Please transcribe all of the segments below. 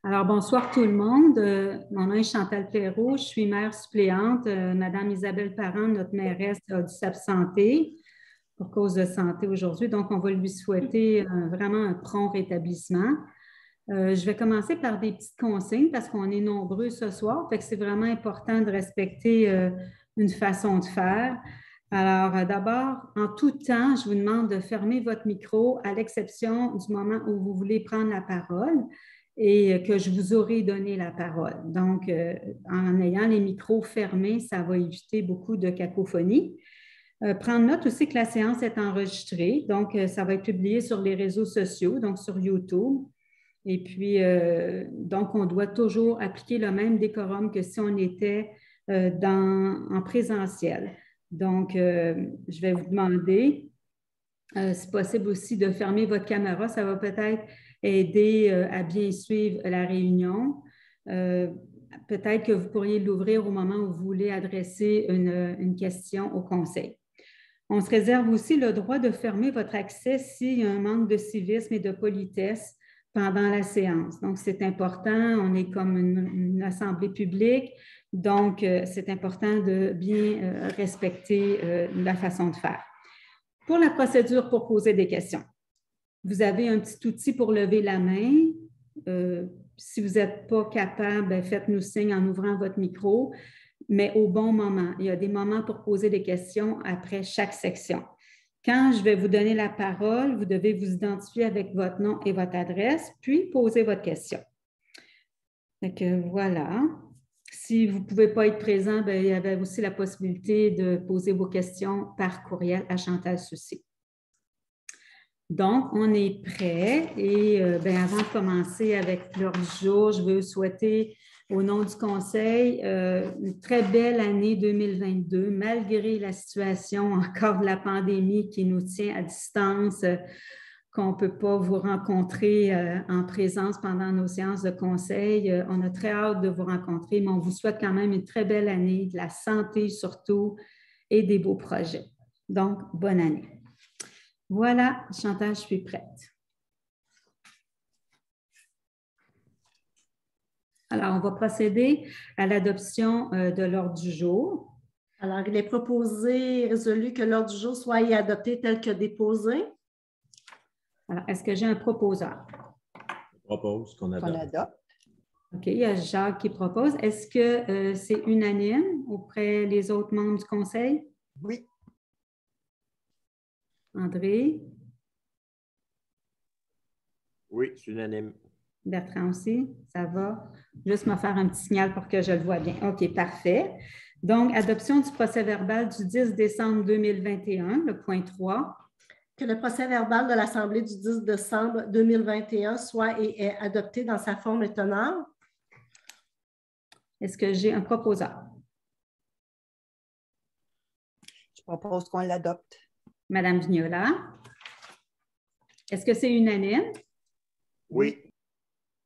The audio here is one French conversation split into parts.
Alors, bonsoir tout le monde. Mon nom est Chantal Perrault, je suis mère suppléante. Madame Isabelle Parent, notre mairesse, a dû s'absenter pour cause de santé aujourd'hui. Donc, on va lui souhaiter vraiment un prompt rétablissement. Je vais commencer par des petites consignes parce qu'on est nombreux ce soir. Fait que c'est vraiment important de respecter une façon de faire. Alors, d'abord, en tout temps, je vous demande de fermer votre micro à l'exception du moment où vous voulez prendre la parole et que je vous aurai donné la parole. Donc, en ayant les micros fermés, ça va éviter beaucoup de cacophonie. Prendre note aussi que la séance est enregistrée, donc ça va être publié sur les réseaux sociaux, donc sur YouTube. Et puis, donc, on doit toujours appliquer le même décorum que si on était en présentiel. Donc, je vais vous demander, si possible aussi, de fermer votre caméra. Ça va peut-être aider à bien suivre la réunion. Peut-être que vous pourriez l'ouvrir au moment où vous voulez adresser une question au conseil. On se réserve aussi le droit de fermer votre accès s'il y a un manque de civisme et de politesse pendant la séance. Donc, c'est important. On est comme une assemblée publique. Donc, c'est important de bien respecter la façon de faire. Pour la procédure pour poser des questions, vous avez un petit outil pour lever la main. Si vous n'êtes pas capable, faites-nous signe en ouvrant votre micro, mais au bon moment. Il y a des moments pour poser des questions après chaque section. Quand je vais vous donner la parole, vous devez vous identifier avec votre nom et votre adresse, puis poser votre question. Donc, voilà. Si vous ne pouvez pas être présent, il y avait aussi la possibilité de poser vos questions par courriel à Chantal Soucy. Donc, on est prêt et avant de commencer avec l'ordre du jour, je veux souhaiter au nom du Conseil une très belle année 2022, malgré la situation encore de la pandémie qui nous tient à distance, qu'on ne peut pas vous rencontrer en présence pendant nos séances de conseil. On a très hâte de vous rencontrer, mais on vous souhaite quand même une très belle année, de la santé surtout et des beaux projets. Donc, bonne année. Voilà, Chantal, je suis prête. Alors, on va procéder à l'adoption de l'ordre du jour. Alors, il est proposé et résolu que l'ordre du jour soit adopté tel que déposé. Alors, est-ce que j'ai un proposeur? Je propose qu'on adopte. OK, il y a Jacques qui propose. Est-ce que c'est unanime auprès des autres membres du Conseil? Oui. André? Oui, c'est unanime. Bertrand aussi, ça va? Juste me faire un petit signal pour que je le vois bien. OK, parfait. Donc, adoption du procès-verbal du 10 décembre 2021, le point 3. Que le procès-verbal de l'Assemblée du 10 décembre 2021 soit et est adopté dans sa forme et teneur. Est-ce que j'ai un proposeur? Je propose qu'on l'adopte. Madame Vignola. Est-ce que c'est unanime? Oui.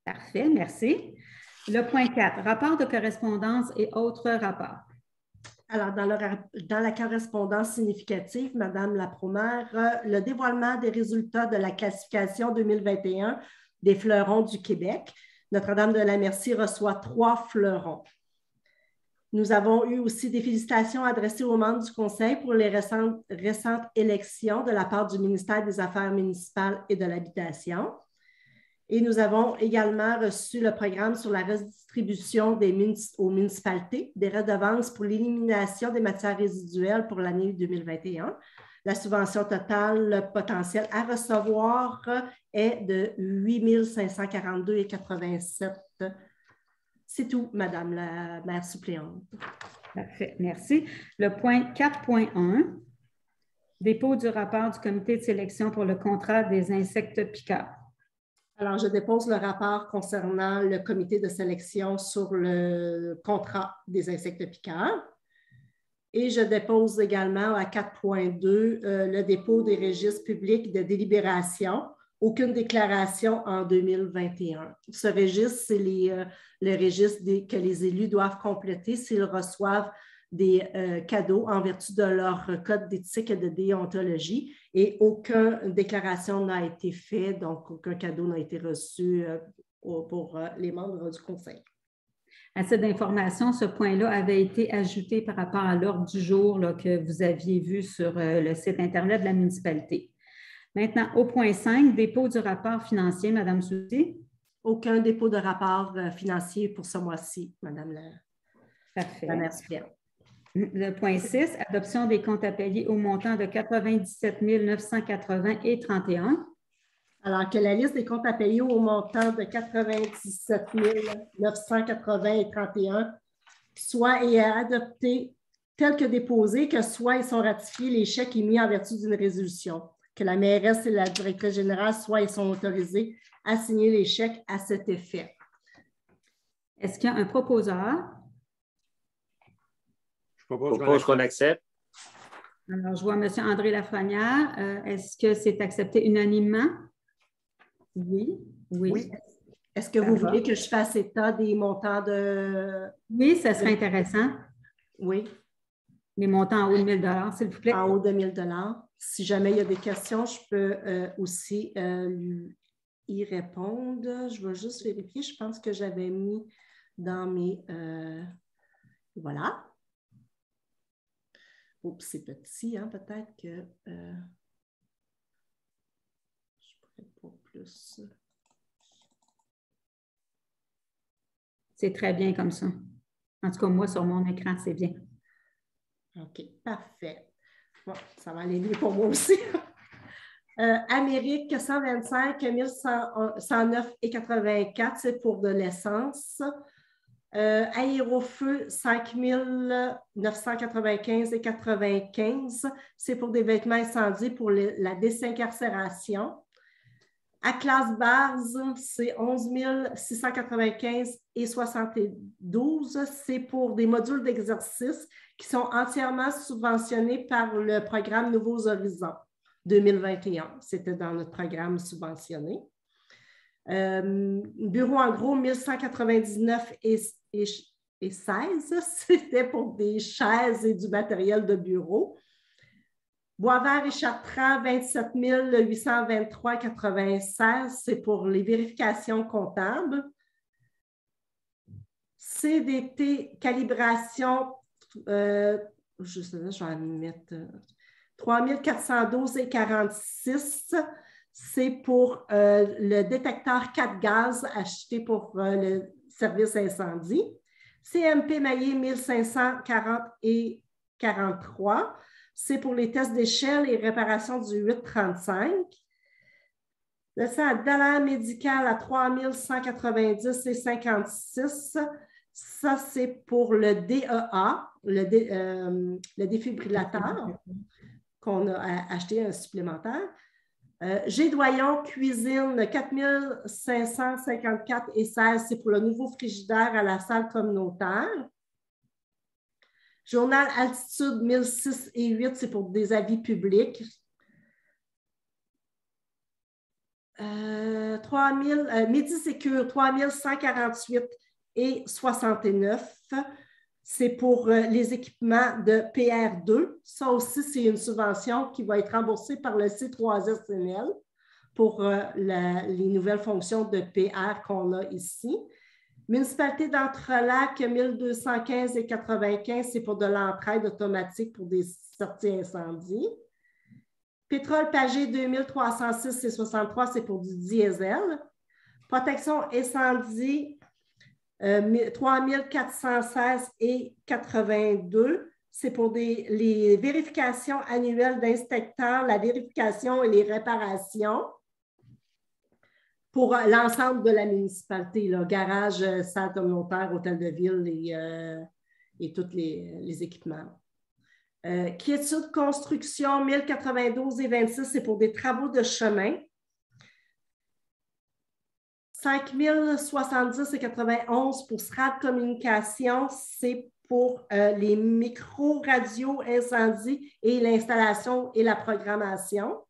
Parfait, merci. Le point 4, rapport de correspondance et autres rapports. Alors, dans la correspondance significative, Madame la Pro-Maire, le dévoilement des résultats de la classification 2021 des fleurons du Québec. Notre-Dame-de-la-Merci reçoit 3 fleurons. Nous avons eu aussi des félicitations adressées aux membres du Conseil pour les récentes élections de la part du ministère des Affaires municipales et de l'Habitation. Et nous avons également reçu le programme sur la redistribution aux municipalités des redevances pour l'élimination des matières résiduelles pour l'année 2021. La subvention totale potentielle à recevoir est de 8 542,87 $. C'est tout, Madame la maire suppléante. Parfait, merci. Le point 4.1, dépôt du rapport du comité de sélection pour le contrat des insectes piqueurs. Alors, je dépose le rapport concernant le comité de sélection sur le contrat des insectes piqueurs. Et je dépose également à 4.2 le dépôt des registres publics de délibération. Aucune déclaration en 2021. Ce registre, c'est le registre que les élus doivent compléter s'ils reçoivent des cadeaux en vertu de leur code d'éthique et de déontologie, et aucune déclaration n'a été faite, donc aucun cadeau n'a été reçu pour les membres du conseil. À cette information, ce point-là avait été ajouté par rapport à l'ordre du jour là, que vous aviez vu sur le site Internet de la municipalité. Maintenant, au point 5, dépôt du rapport financier, Mme Soucy. Aucun dépôt de rapport financier pour ce mois-ci, Mme la maire suppléante. Le point 6, adoption des comptes à payer au montant de 97 980 et 31. Alors que la liste des comptes à payer au montant de 97 980 et 31 soit et est adoptée telle que déposée, que soit ils sont ratifiés les chèques émis en vertu d'une résolution, que la mairesse et la directrice générale soit ils sont autorisés à signer les chèques à cet effet. Est-ce qu'il y a un proposeur? Je propose qu'on accepte. Alors, je vois M. André Lafrenière. Est-ce que c'est accepté unanimement? Oui. Oui. Est-ce que vous voulez que je fasse état des montants de... Oui, ça serait intéressant. Oui. Les montants en haut de 1 000 s'il vous plaît. En haut de 1 000 Si jamais il y a des questions, je peux aussi y répondre. Je vais juste vérifier. Je pense que j'avais mis dans mes... voilà. Oups, c'est petit, hein? Peut-être que... je pourrais pas plus... C'est très bien comme ça. En tout cas, moi, sur mon écran, c'est bien. OK, parfait. Bon, ça va aller mieux pour moi aussi. Amérique, 125 109,84, c'est pour de l'essence. Aérofeu, 5 995,95, c'est pour des vêtements incendiés pour la désincarcération. À classe base, c'est 11 695,72, c'est pour des modules d'exercice qui sont entièrement subventionnés par le programme Nouveaux Horizons 2021. C'était dans notre programme subventionné. Bureau en gros, 1199,16, c'était pour des chaises et du matériel de bureau. Boisvert et Chartrand, 27 823,96, c'est pour les vérifications comptables. CDT, calibration, je vais mettre 3412,46, c'est pour le détecteur 4 gaz acheté pour le service incendie. CMP Maillé, 1540,43. C'est pour les tests d'échelle et réparation du 835. Le salaire médical à 3190,56. Ça, c'est pour le DEA, le défibrillateur, qu'on a acheté un supplémentaire. G-Doyon Cuisine, 4554,16, c'est pour le nouveau frigidaire à la salle communautaire. Journal Altitude 1006,8, c'est pour des avis publics. Midi-Sécure, 3148,69, c'est pour les équipements de PR2. Ça aussi, c'est une subvention qui va être remboursée par le C3SNL pour les nouvelles fonctions de PR qu'on a ici. Municipalité d'Entrelacs, 1215,95, c'est pour de l'entraide automatique pour des sorties incendies. Pétrole Pagé, 2306,63, c'est pour du diesel. Protection incendie, 3416,82, c'est pour les vérifications annuelles d'inspecteurs, la vérification et les réparations pour l'ensemble de la municipalité, là, garage, salle communautaire, hôtel de ville et tous les équipements. Quiétude construction, 1092,26, c'est pour des travaux de chemin. 5070,91 pour SRAD Communication, c'est pour les micro-radios incendies et l'installation et la programmation.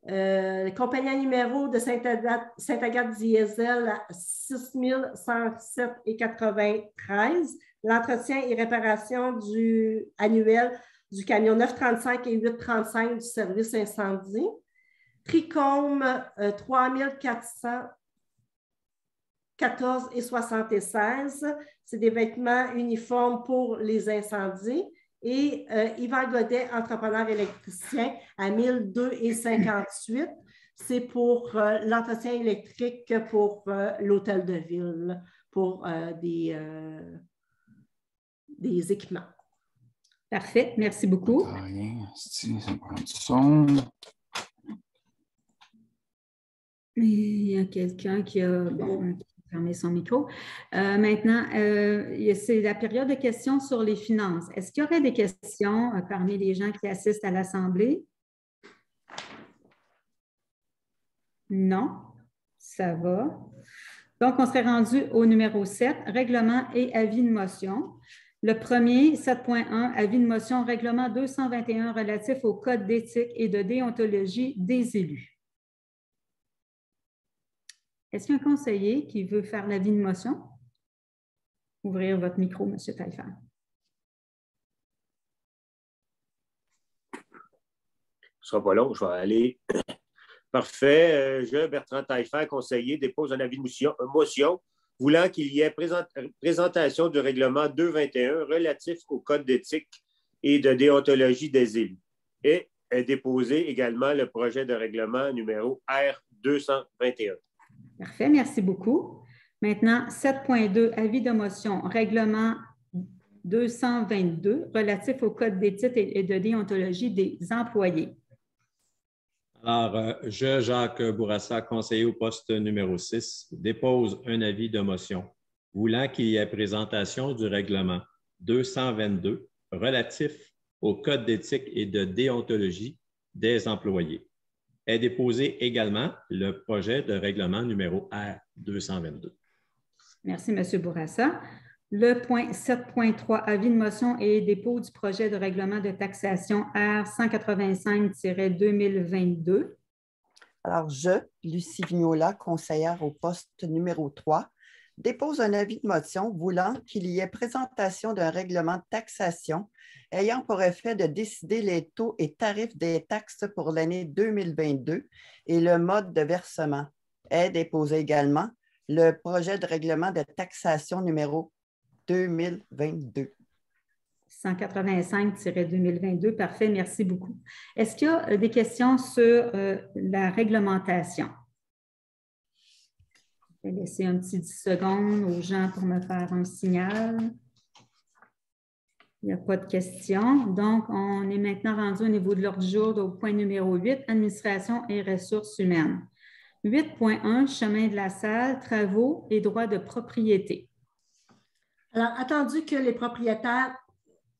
Compagnie à numéro de Sainte-Agathe Diesel à 6107,93. L'entretien et réparation annuel du camion 935 et 835 du service incendie. Tricom, 3400. 14 et 76, c'est des vêtements uniformes pour les incendies. Et Yvan Godet, entrepreneur électricien, à 1002 et 58, c'est pour l'entretien électrique pour l'hôtel de ville, pour des équipements. Parfait, merci beaucoup. Ça prend du son. Il y a quelqu'un qui a fermé son micro. Maintenant, c'est la période de questions sur les finances. Est-ce qu'il y aurait des questions parmi les gens qui assistent à l'Assemblée? Non, ça va. Donc, on serait rendu au numéro 7, règlement et avis de motion. Le premier, 7.1, avis de motion, règlement 221 relatif au code d'éthique et de déontologie des élus. Est-ce qu'il y a un conseiller qui veut faire l'avis de motion? Ouvrir votre micro, M. Taillefer. Ce ne sera pas long, je vais aller. Parfait. Je, Bertrand Taillefer, conseiller, dépose un avis de motion voulant qu'il y ait présentation du règlement 221 relatif au code d'éthique et de déontologie des élus. Et déposer également le projet de règlement numéro R221. Parfait, merci beaucoup. Maintenant, 7.2, avis de motion, règlement 222 relatif au code d'éthique et de déontologie des employés. Alors, je, Jacques Bourassa, conseiller au poste numéro 6, dépose un avis de motion voulant qu'il y ait présentation du règlement 222 relatif au code d'éthique et de déontologie des employés. Est déposé également le projet de règlement numéro R222. Merci, M. Bourassa. Le point 7.3, avis de motion et dépôt du projet de règlement de taxation R185-2022. Alors, je, Lucie Vignola, conseillère au poste numéro 3, dépose un avis de motion voulant qu'il y ait présentation d'un règlement de taxation ayant pour effet de décider les taux et tarifs des taxes pour l'année 2022 et le mode de versement. Est déposé également le projet de règlement de taxation numéro 2022. 185-2022, parfait, merci beaucoup. Est-ce qu'il y a des questions sur la réglementation? Je vais laisser un petit 10 secondes aux gens pour me faire un signal. Il n'y a pas de questions. Donc, on est maintenant rendu au niveau de l'ordre du jour au point numéro 8, administration et ressources humaines. 8.1, chemin de la salle, travaux et droits de propriété. Alors, attendu que les propriétaires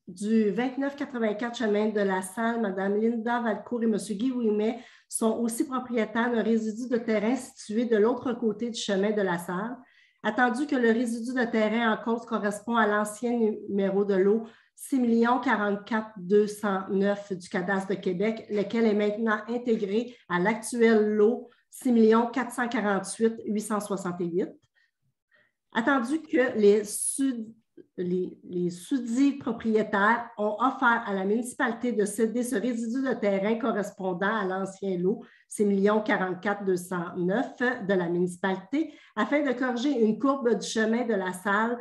du 2984 chemin de la salle, Mme Linda Valcourt et M. Guy Ouimet, sont aussi propriétaires d'un résidu de terrain situé de l'autre côté du chemin de la salle. Attendu que le résidu de terrain en cause correspond à l'ancien numéro de lot 6 044 209 du cadastre de Québec, lequel est maintenant intégré à l'actuel lot 6 448 868. Attendu que les sous-dits propriétaires ont offert à la municipalité de céder ce résidu de terrain correspondant à l'ancien lot 6 044 209 de la municipalité afin de corriger une courbe du chemin de la salle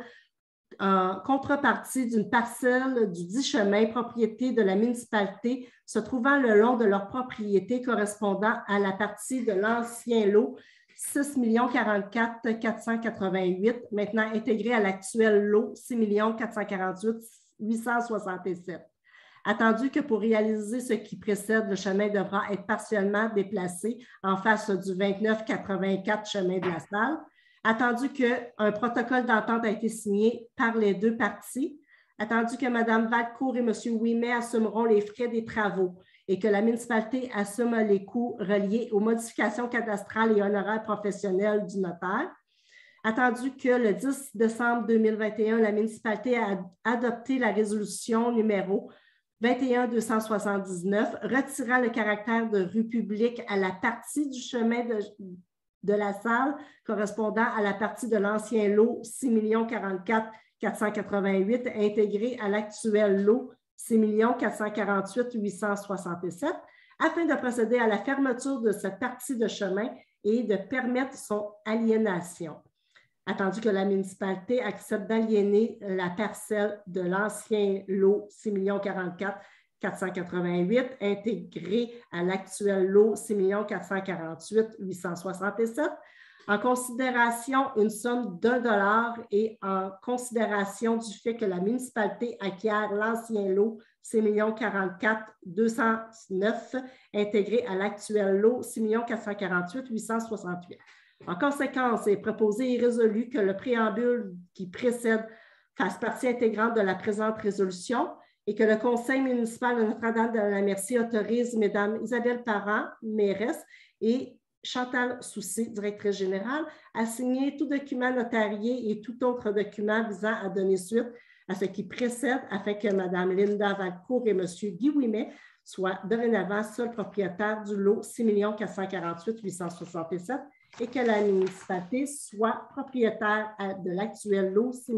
en contrepartie d'une parcelle du dit chemin propriété de la municipalité se trouvant le long de leur propriété correspondant à la partie de l'ancien lot 6 044 488, maintenant intégré à l'actuel lot 6 448 867. Attendu que pour réaliser ce qui précède, le chemin devra être partiellement déplacé en face du 2984 chemin de la salle. Attendu qu'un protocole d'entente a été signé par les deux parties. Attendu que Mme Valcourt et M. Ouimet assumeront les frais des travaux et que la municipalité assume les coûts reliés aux modifications cadastrales et honoraires professionnels du notaire. Attendu que le 10 décembre 2021, la municipalité a adopté la résolution numéro 21-279, retirant le caractère de rue publique à la partie du chemin de la salle correspondant à la partie de l'ancien lot 6 044 488 intégré à l'actuel lot 6 448 867 afin de procéder à la fermeture de cette partie de chemin et de permettre son aliénation. attendu que la municipalité accepte d'aliéner la parcelle de l'ancien lot 6 044 488 intégré à l'actuel lot 6 448 867 en considération une somme d'$1 et en considération du fait que la municipalité acquiert l'ancien lot 6 044 209 intégré à l'actuel lot 6 448 868. En conséquence, il est proposé et résolu que le préambule qui précède fasse partie intégrante de la présente résolution et que le Conseil municipal de Notre-Dame-de-la-Merci autorise Mesdames Isabelle Parent, mairesse, et Chantal Soucy, directrice générale, à signer tout document notarié et tout autre document visant à donner suite à ce qui précède afin que Mme Linda Valcourt et M. Guy Ouimet soient dorénavant seuls propriétaires du lot 6 448 867 et que la municipalité soit propriétaire de l'actuel lot 6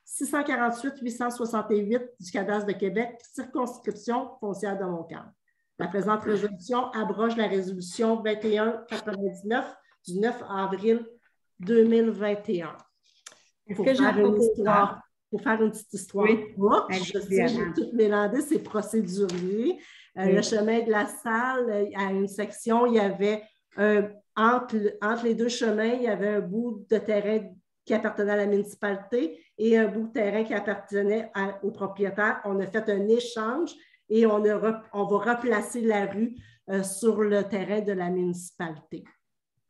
648 868 du cadastre de Québec, circonscription foncière de Montcalm. La présente résolution abroge la résolution 2199 du 9 avril 2021. Pour faire une petite histoire, oui. Je sais, j'ai tout mélangé, c'est procédurier. Oui. Le chemin de la salle, à une section, il y avait entre les deux chemins, il y avait un bout de terrain qui appartenait à la municipalité et un bout de terrain qui appartenait au propriétaire. On a fait un échange et on va replacer la rue sur le terrain de la municipalité.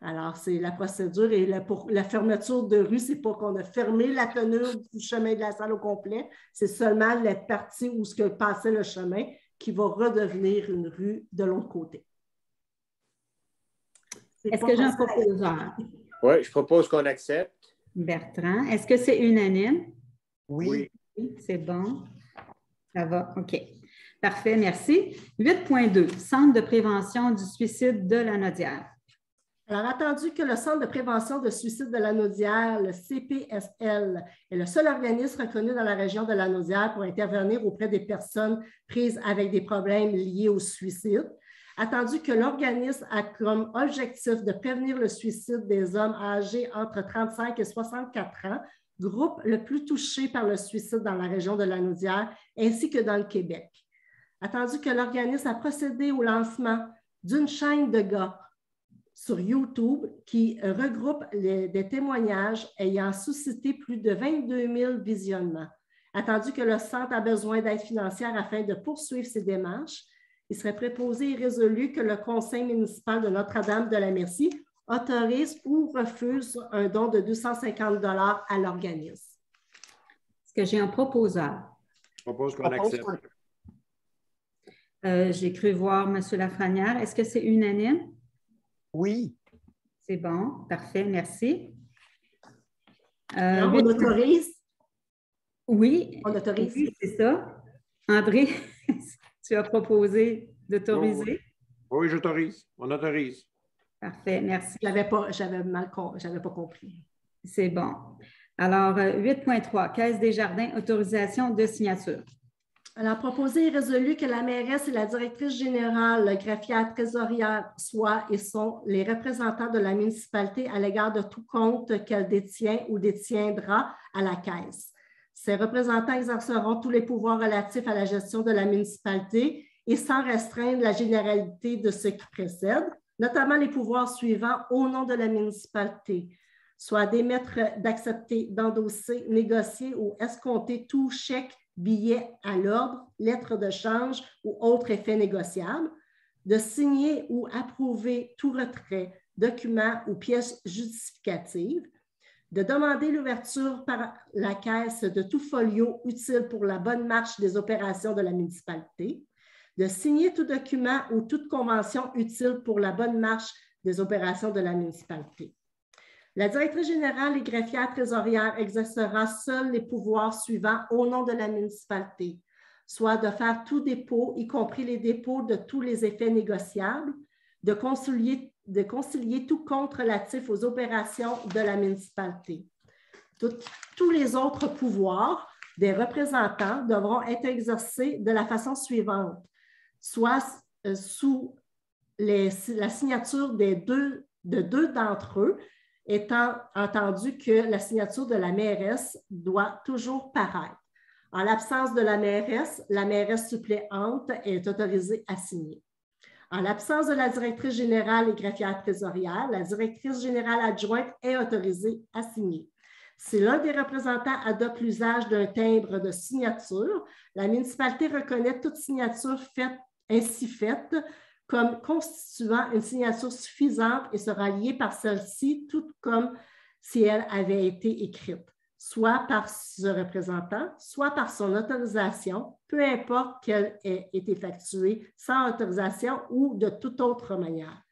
Alors, c'est la procédure et pour la fermeture de rue, ce n'est pas qu'on a fermé la tenue du chemin de la salle au complet, c'est seulement la partie où passait le chemin qui va redevenir une rue de l'autre côté. Est-ce que j'ai un proposeur? Oui, je propose qu'on accepte. Bertrand, est-ce que c'est unanime? Oui. Oui, c'est bon. Ça va, OK. Parfait, merci. 8.2, Centre de prévention du suicide de Lanaudière. Alors, attendu que le Centre de prévention de suicide de Lanaudière, le CPSL, est le seul organisme reconnu dans la région de Lanaudière pour intervenir auprès des personnes prises avec des problèmes liés au suicide, attendu que l'organisme a comme objectif de prévenir le suicide des hommes âgés entre 35 et 64 ans, groupe le plus touché par le suicide dans la région de Lanaudière ainsi que dans le Québec. Attendu que l'organisme a procédé au lancement d'une chaîne de gars sur YouTube qui regroupe des témoignages ayant suscité plus de 22 000 visionnements. Attendu que le centre a besoin d'aide financière afin de poursuivre ses démarches, il serait proposé et résolu que le Conseil municipal de Notre-Dame-de-la-Merci autorise ou refuse un don de 250 $ à l'organisme. Est-ce que j'ai un proposeur? Je propose qu'on accepte. J'ai cru voir M. Lafrenière. Est-ce que c'est unanime? Oui. C'est bon, parfait, merci. On autorise? Oui. On autorise? Oui, c'est ça. André, tu as proposé d'autoriser? Oui, j'autorise. On autorise. Parfait, merci. J'avais pas compris. C'est bon. Alors, 8.3, Caisse des jardins, autorisation de signature. Alors, proposé et résolu que la mairesse et la directrice générale, le greffière trésorière soient et sont les représentants de la municipalité à l'égard de tout compte qu'elle détient ou détiendra à la Caisse. Ces représentants exerceront tous les pouvoirs relatifs à la gestion de la municipalité et sans restreindre la généralité de ce qui précède, notamment les pouvoirs suivants au nom de la municipalité, soit d'émettre, d'accepter, d'endosser, négocier ou escompter tout chèque, billet à l'ordre, lettre de change ou autre effet négociable, de signer ou approuver tout retrait, document ou pièce justificative, de demander l'ouverture par la Caisse de tout folio utile pour la bonne marche des opérations de la municipalité, de signer tout document ou toute convention utile pour la bonne marche des opérations de la municipalité. La directrice générale et greffière trésorière exercera seule les pouvoirs suivants au nom de la municipalité, soit de faire tout dépôt, y compris les dépôts de tous les effets négociables, de concilier tout compte relatif aux opérations de la municipalité. Tous les autres pouvoirs des représentants devront être exercés de la façon suivante, soit sous la signature de deux d'entre eux, étant entendu que la signature de la mairesse doit toujours paraître. En l'absence de la mairesse suppléante est autorisée à signer. En l'absence de la directrice générale et greffière trésorière, la directrice générale adjointe est autorisée à signer. Si l'un des représentants adopte l'usage d'un timbre de signature, la municipalité reconnaît toute signature ainsi faite comme constituant une signature suffisante et sera liée par celle-ci, tout comme si elle avait été écrite, soit par ce représentant, soit par son autorisation, peu importe qu'elle ait été effectuée sans autorisation ou de toute autre manière.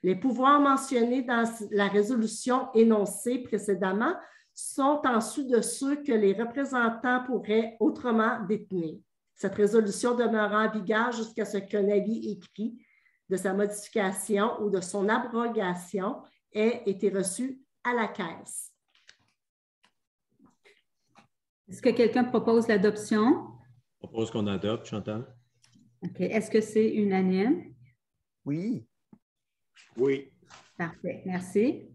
Les pouvoirs mentionnés dans la résolution énoncée précédemment sont en dessous de ceux que les représentants pourraient autrement détenir. Cette résolution demeurera en vigueur jusqu'à ce qu'un avis écrit de sa modification ou de son abrogation ait été reçu à la Caisse. Est-ce que quelqu'un propose l'adoption? Je propose qu'on adopte, Chantal. OK. Est-ce que c'est unanime? Oui. Oui. Parfait. Merci.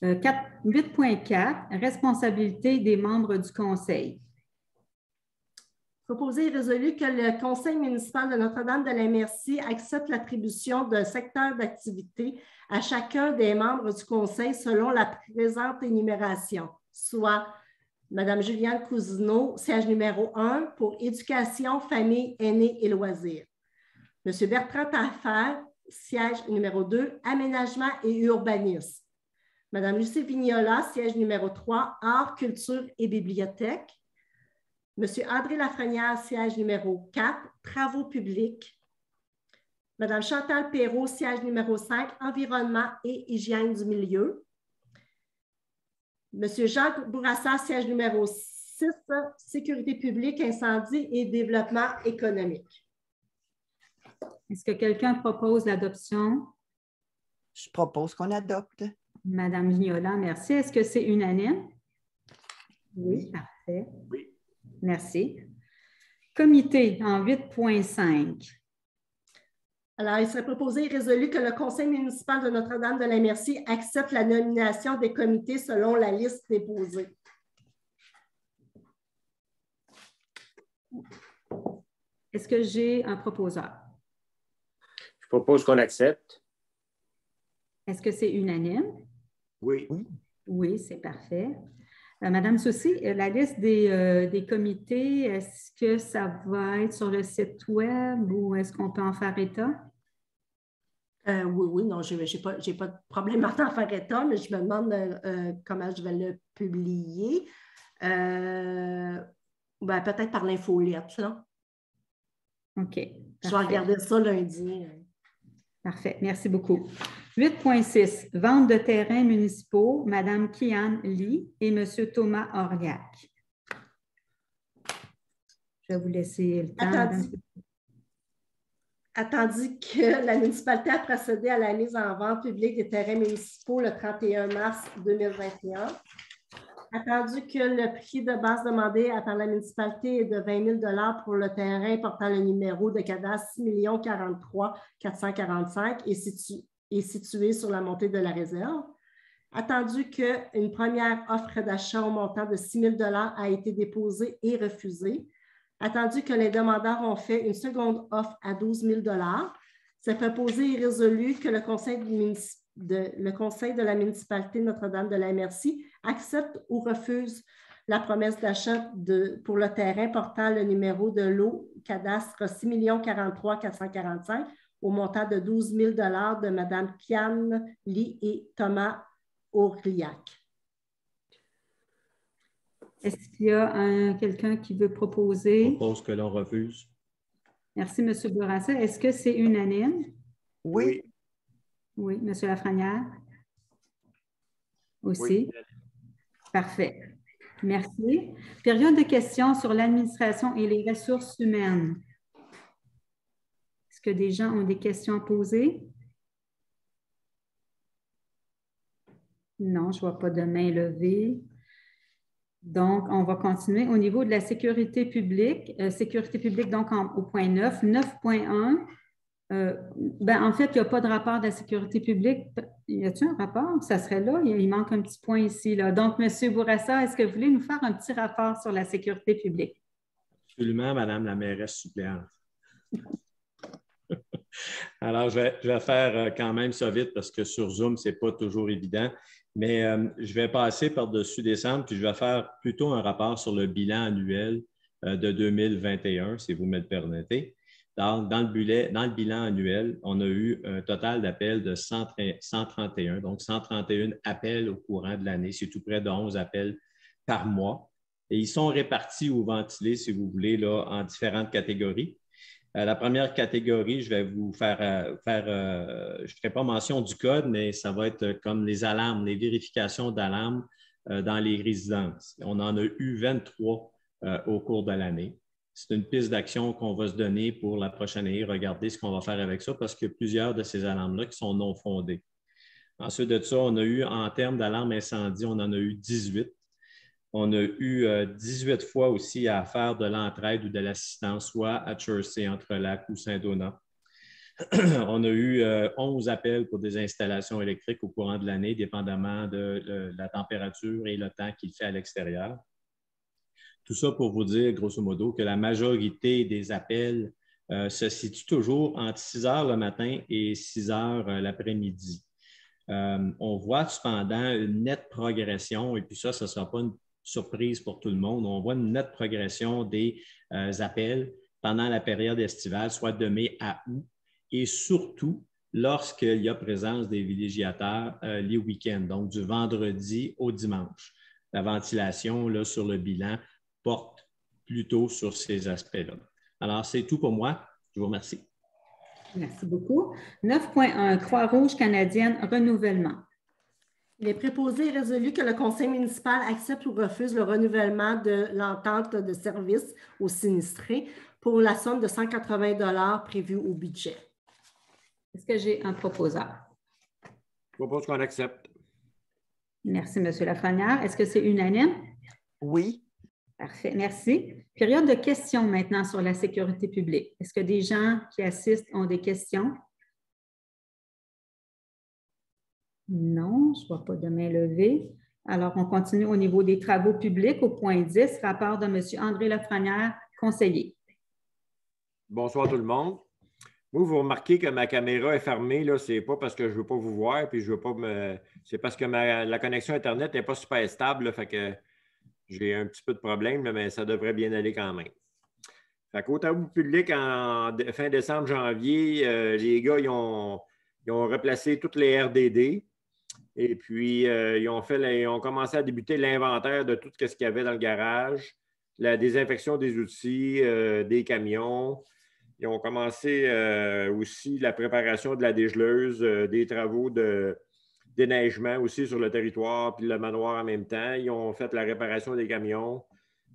8.4, responsabilité des membres du conseil. Proposé et résolu que le Conseil municipal de Notre-Dame-de-la-Merci accepte l'attribution d'un secteur d'activité à chacun des membres du Conseil selon la présente énumération, soit Mme Juliane Cousineau, siège numéro 1 pour éducation, famille, aînés et loisirs. M. Bertrand Taillefer, siège numéro 2, aménagement et urbanisme. Mme Lucie Vignola, siège numéro 3, art, culture et bibliothèque. M. André Lafrenière, siège numéro 4, travaux publics. Mme Chantal Perrault, siège numéro 5, environnement et hygiène du milieu. M. Jacques Bourassa, siège numéro 6, sécurité publique, incendie et développement économique. Est-ce que quelqu'un propose l'adoption? Je propose qu'on adopte. Madame Vignola, merci. Est-ce que c'est unanime? Oui, parfait. Oui. Merci. Comité en 8.5. Alors, il serait proposé et résolu que le Conseil municipal de Notre-Dame-de-la-Merci accepte la nomination des comités selon la liste déposée. Est-ce que j'ai un proposeur? Je propose qu'on accepte. Est-ce que c'est unanime? Oui. Oui, c'est parfait. Madame Soucy, la liste des comités, est-ce que ça va être sur le site web ou est-ce qu'on peut en faire état? Oui, non, je n'ai pas de problème à en faire état, mais je me demande comment je vais le publier. Peut-être par l'infolette, là. OK. Je vais regarder ça lundi. Parfait, merci beaucoup. 8.6, vente de terrains municipaux, Mme Kian Lee et M. Thomas Auriac. Je vais vous laisser le temps. Attendu que la municipalité a procédé à la mise en vente publique des terrains municipaux le 31 mars 2021. Attendu que le prix de base demandé par la municipalité est de 20 000 $ pour le terrain portant le numéro de cadastre 6 043 445 et situé sur la montée de la réserve. Attendu qu'une première offre d'achat au montant de 6 000 $ a été déposée et refusée. Attendu que les demandeurs ont fait une seconde offre à 12 000 $, c'est proposé et résolu que le Conseil de la municipalité Notre-Dame-de-la-Merci accepte ou refuse la promesse d'achat pour le terrain portant le numéro de lot cadastre 6 043 445 au montant de 12 000 $ de Mme Kian Lee et Thomas Auriac. Est-ce qu'il y a quelqu'un qui veut proposer? Je propose que l'on refuse. Merci, M. Bourassa. Est-ce que c'est unanime? Oui. Oui, M. Lafrenière? Aussi? Oui. Parfait. Merci. Période de questions sur l'administration et les ressources humaines. Est-ce que des gens ont des questions à poser? Non, je ne vois pas de main levée. Donc, on va continuer au niveau de la sécurité publique. Sécurité publique, donc au point 9. 9.1. En fait, il n'y a pas de rapport de la sécurité publique. Y a-t-il un rapport? Ça serait là. Il manque un petit point ici, là. Donc, M. Bourassa, est-ce que vous voulez nous faire un petit rapport sur la sécurité publique? Absolument, Madame la mairesse suppléante. Alors, je vais faire quand même ça vite parce que sur Zoom, ce n'est pas toujours évident. Mais je vais passer par-dessus décembre, puis je vais faire plutôt un rapport sur le bilan annuel de 2021, si vous me le permettez. Dans le bilan annuel, on a eu un total d'appels de 131, donc 131 appels au courant de l'année. C'est tout près de 11 appels par mois. Et ils sont répartis ou ventilés, si vous voulez, là, en différentes catégories. La première catégorie, je vais vous je ne ferai pas mention du code, mais ça va être comme les alarmes, les vérifications d'alarmes dans les résidences. On en a eu 23 au cours de l'année. C'est une piste d'action qu'on va se donner pour la prochaine année. Regardez ce qu'on va faire avec ça parce qu'il y a plusieurs de ces alarmes-là qui sont non fondées. Ensuite de ça, on a eu, en termes d'alarmes incendie, on en a eu 18. On a eu 18 fois aussi à faire de l'entraide ou de l'assistance, soit à Chersey, Entre-Lacs ou Saint-Donat. On a eu 11 appels pour des installations électriques au courant de l'année, dépendamment de la température et le temps qu'il fait à l'extérieur. Tout ça pour vous dire, grosso modo, que la majorité des appels se situe toujours entre 6 heures le matin et 6 heures l'après-midi. On voit cependant une nette progression, et puis ça ne sera pas une surprise pour tout le monde. On voit une nette progression des appels pendant la période estivale, soit de mai à août, et surtout lorsqu'il y a présence des villégiateurs les week-ends, donc du vendredi au dimanche. La ventilation là, sur le bilan porte plutôt sur ces aspects-là. Alors, c'est tout pour moi. Je vous remercie. Merci beaucoup. 9.1, Croix-Rouge canadienne, renouvellement. Il est préposé et résolu que le conseil municipal accepte ou refuse le renouvellement de l'entente de service aux sinistrés pour la somme de 180 $ prévue au budget. Est-ce que j'ai un proposeur? Je propose qu'on accepte. Merci, M. Lafrenière. Est-ce que c'est unanime? Oui. Parfait, merci. Période de questions maintenant sur la sécurité publique. Est-ce que des gens qui assistent ont des questions? Non, je ne vois pas de main levée. Alors, on continue au niveau des travaux publics au point 10, rapport de M. André Lafrenière, conseiller. Bonsoir tout le monde. Vous remarquez que ma caméra est fermée, ce n'est pas parce que je ne veux pas vous voir, puis je veux pas c'est parce que la connexion Internet n'est pas super stable, là, fait que j'ai un petit peu de problème, là, mais ça devrait bien aller quand même. Fait qu'au travaux publics, fin décembre, janvier, les gars, ils ont replacé toutes les RDD. Et puis, ils ont commencé à débuter l'inventaire de tout ce qu'il y avait dans le garage, la désinfection des outils, des camions. Ils ont commencé aussi la préparation de la dégeleuse, des travaux de déneigement aussi sur le territoire, puis le manoir en même temps. Ils ont fait la réparation des camions,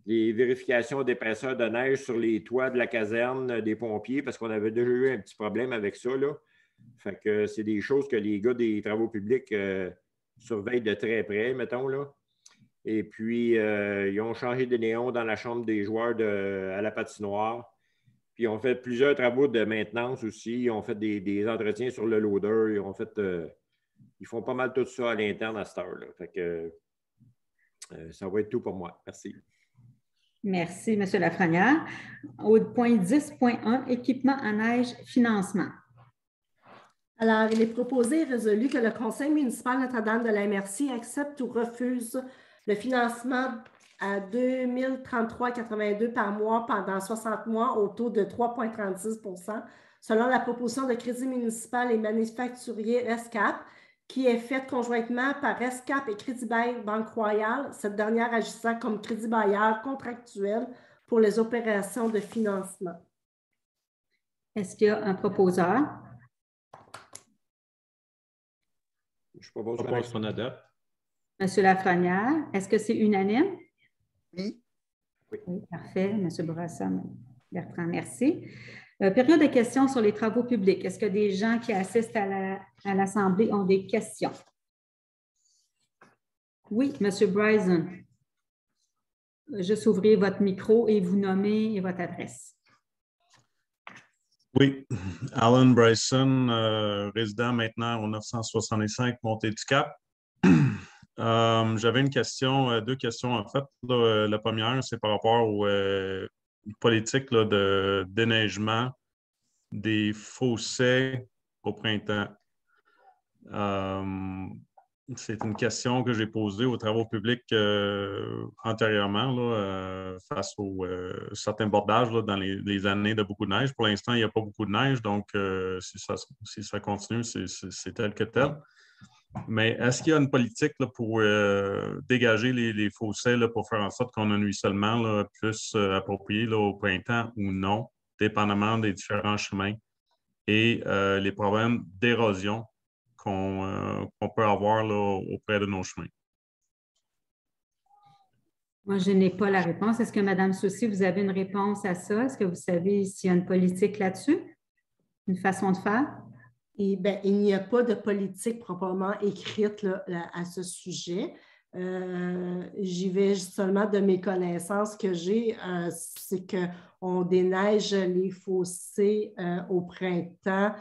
les vérifications d'épaisseur de neige sur les toits de la caserne des pompiers, parce qu'on avait déjà eu un petit problème avec ça, là. Fait que c'est des choses que les gars des travaux publics surveillent de très près, mettons, là. Et puis, ils ont changé de néon dans la chambre des joueurs à la patinoire. Puis, ils ont fait plusieurs travaux de maintenance aussi. Ils ont fait des entretiens sur le loader. Ils font pas mal tout ça à l'interne à cette heure-là. Fait que ça va être tout pour moi. Merci. Merci, M. Lafrenière. Au point 10.1, équipement à neige, financement. Alors, il est proposé et résolu que le conseil municipal Notre-Dame de la MRC accepte ou refuse le financement à 2 033,82 par mois pendant 60 mois au taux de 3,36 % selon la proposition de crédit municipal et manufacturier RESCAP, qui est faite conjointement par RESCAP et Crédit Banque Royale, cette dernière agissant comme crédit bailleur contractuel pour les opérations de financement. Est-ce qu'il y a un proposeur? Je propose qu'on adopte. M. Lafrenière, est-ce que c'est unanime? Oui. Oui, parfait. M. Bourassa, Bertrand, merci. Période de questions sur les travaux publics. Est-ce que des gens qui assistent à l'Assemblée ont des questions? Oui, M. Bryson. Juste ouvrez votre micro et vous nommez votre adresse. Oui, Alan Bryson, résident maintenant au 965 Montée du Cap. J'avais une question, deux questions en fait. Là, la première, c'est par rapport aux politiques là, de déneigement des fossés au printemps. C'est une question que j'ai posée aux travaux publics antérieurement là, face aux certains bordages là, dans les années de beaucoup de neige. Pour l'instant, il n'y a pas beaucoup de neige, donc si ça continue, c'est tel que tel. Mais est-ce qu'il y a une politique là, pour dégager les fossés là, pour faire en sorte qu'on a un ruissellement là, plus approprié là, au printemps ou non, dépendamment des différents chemins et les problèmes d'érosion qu'on peut avoir là, auprès de nos chemins? Moi, je n'ai pas la réponse. Est-ce que, Mme Soucy, vous avez une réponse à ça? Est-ce que vous savez s'il y a une politique là-dessus? Une façon de faire? Et bien, il n'y a pas de politique proprement écrite là, à ce sujet. J'y vais seulement de mes connaissances que j'ai, c'est qu'on déneige les fossés au printemps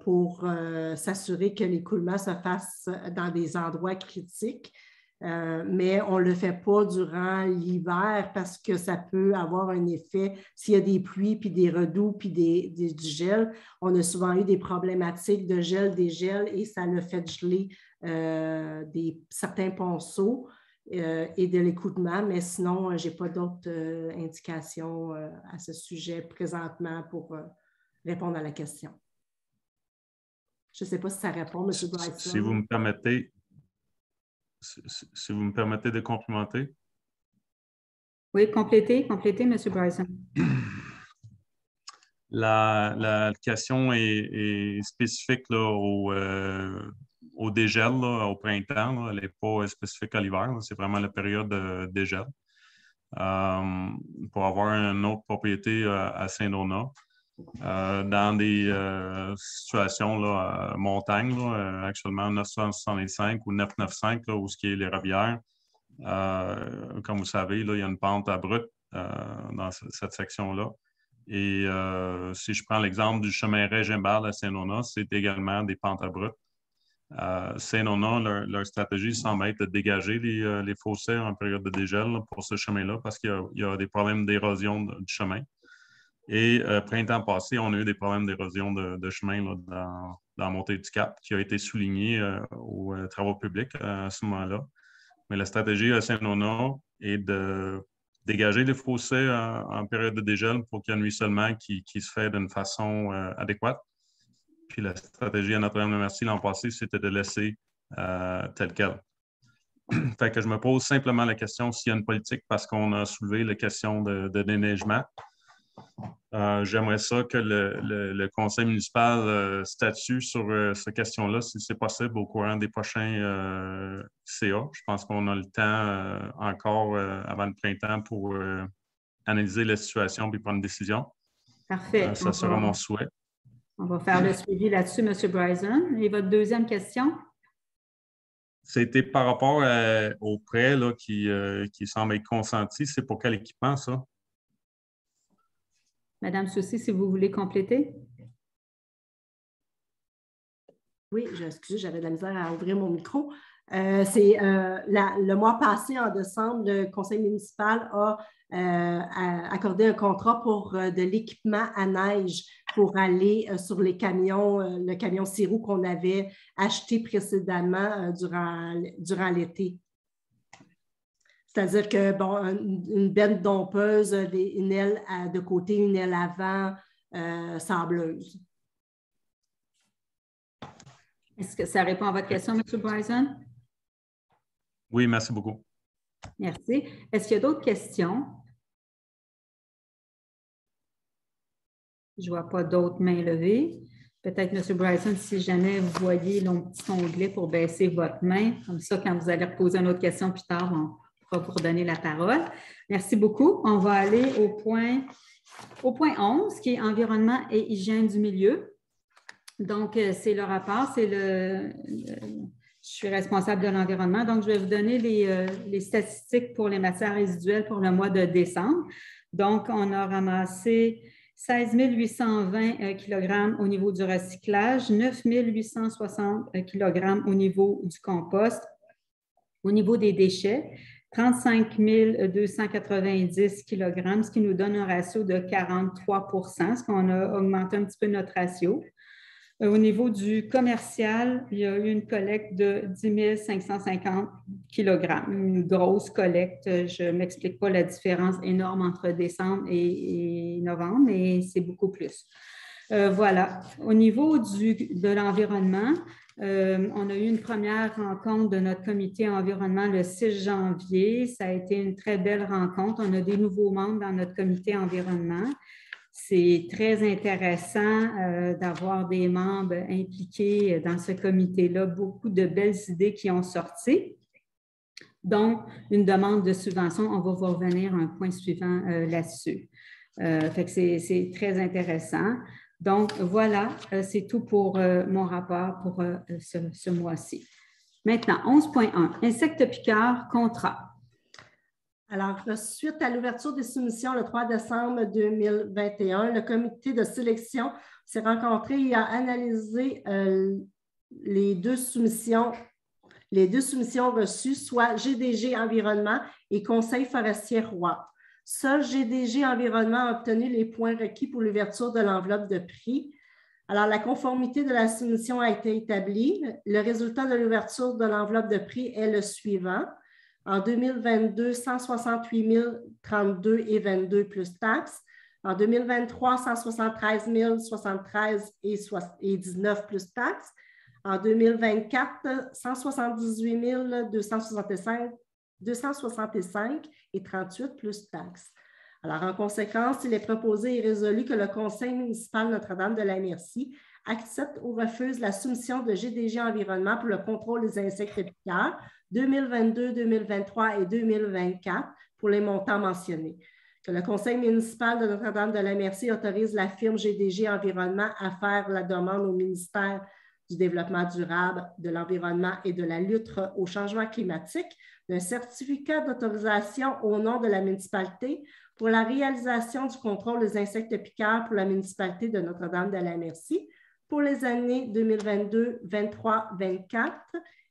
pour s'assurer que l'écoulement se fasse dans des endroits critiques. Mais on ne le fait pas durant l'hiver parce que ça peut avoir un effet s'il y a des pluies, puis des redoux, puis du gel. On a souvent eu des problématiques de gel, dégel, et ça a fait geler certains ponceaux et de l'écoulement, mais sinon, je n'ai pas d'autres indications à ce sujet présentement pour répondre à la question. Je ne sais pas si ça répond, M. Bryson. Si vous me permettez, de complémenter. Oui, complétez, M. Bryson. La question est spécifique là, au dégel, là, au printemps. Là. Elle n'est pas spécifique à l'hiver. C'est vraiment la période de dégel. Pour avoir une autre propriété à Saint-Donat, dans des situations là, montagne, là, actuellement 965 ou 995, là, où ce qui est les Rabières. Comme vous savez, là, il y a une pente abrupte dans cette section-là. Et si je prends l'exemple du chemin Régimbarde à Saint-Donat, c'est également des pentes abruptes. Saint-Donat, leur stratégie semble être de dégager les fossés en période de dégel là, pour ce chemin-là parce qu'il y a des problèmes d'érosion du chemin. Et printemps passé, on a eu des problèmes d'érosion de chemin là, dans la montée du Cap qui a été souligné aux travaux publics à ce moment-là. Mais la stratégie à Saint-Donat est de dégager les fossés en période de dégel pour qu'il y ait un ruissellement qui se fait d'une façon adéquate. Puis la stratégie à Notre-Dame-de-Merci l'an passé, c'était de laisser tel quel. Fait que je me pose simplement la question s'il y a une politique parce qu'on a soulevé la question de déneigement. J'aimerais ça que le conseil municipal statue sur cette question-là, si c'est possible, au courant des prochains CA. Je pense qu'on a le temps encore avant le printemps pour analyser la situation et prendre une décision. Parfait. Ça sera mon souhait. On va faire le suivi là-dessus, M. Bryson. Et votre deuxième question? C'était par rapport au prêt là, qui semble être consenti. C'est pour quel équipement, ça? Madame Soucy, si vous voulez compléter. Oui, excusez, j'avais de la misère à ouvrir mon micro. Le mois passé, en décembre, le conseil municipal a accordé un contrat pour de l'équipement à neige pour aller sur les camions, le camion 6 roues qu'on avait acheté précédemment durant l'été. C'est-à-dire que, bon, une benne dompeuse, une aile de côté, une aile avant, sableuse. Est-ce que ça répond à votre question, M. Bryson? Oui, merci beaucoup. Merci. Est-ce qu'il y a d'autres questions? Je ne vois pas d'autres mains levées. Peut-être, M. Bryson, si jamais vous voyez mon petit onglet pour baisser votre main, comme ça, quand vous allez reposer une autre question plus tard, on va vous redonner la parole. Merci beaucoup. On va aller au point 11, qui est environnement et hygiène du milieu. Donc, c'est le rapport, je suis responsable de l'environnement, donc je vais vous donner les statistiques pour les matières résiduelles pour le mois de décembre. Donc, on a ramassé 16 820 kg au niveau du recyclage, 9 860 kg au niveau du compost. Au niveau des déchets, 35 290 kg, ce qui nous donne un ratio de 43 ce qu'on a augmenté un petit peu notre ratio. Au niveau du commercial, il y a eu une collecte de 10 550 kg, une grosse collecte. Je ne m'explique pas la différence énorme entre décembre et novembre, mais c'est beaucoup plus. Voilà. Au niveau de l'environnement, on a eu une première rencontre de notre comité environnement le 6 janvier. Ça a été une très belle rencontre. On a des nouveaux membres dans notre comité environnement. C'est très intéressant d'avoir des membres impliqués dans ce comité-là. Beaucoup de belles idées qui ont sorti. Donc, une demande de subvention, on va vous revenir à un point suivant là-dessus. Fait que c'est très intéressant. Donc, voilà, c'est tout pour mon rapport pour ce mois-ci. Maintenant, 11.1, insectes piqueurs, contrat. Alors, suite à l'ouverture des soumissions le 3 décembre 2021, le comité de sélection s'est rencontré et a analysé les deux soumissions reçues, soit GDG Environnement et Conseil forestier Roy. Seul GDG Environnement a obtenu les points requis pour l'ouverture de l'enveloppe de prix. Alors, la conformité de la soumission a été établie. Le résultat de l'ouverture de l'enveloppe de prix est le suivant. En 2022, 168 032 et 22 plus taxes. En 2023, 173 073 et 19 plus taxes. En 2024, 178 265 et 38 plus taxes. Alors, en conséquence, il est proposé et résolu que le Conseil municipal Notre-Dame-de-la-Merci accepte ou refuse la soumission de GDG Environnement pour le contrôle des insectes piqueurs 2022, 2023 et 2024 pour les montants mentionnés. Que le Conseil municipal de Notre-Dame-de-la-Merci autorise la firme GDG Environnement à faire la demande au ministère du Développement durable, de l'Environnement et de la lutte au changement climatique d'un certificat d'autorisation au nom de la municipalité pour la réalisation du contrôle des insectes piqueurs pour la municipalité de Notre-Dame-de-la-Merci pour les années 2022, 23, 24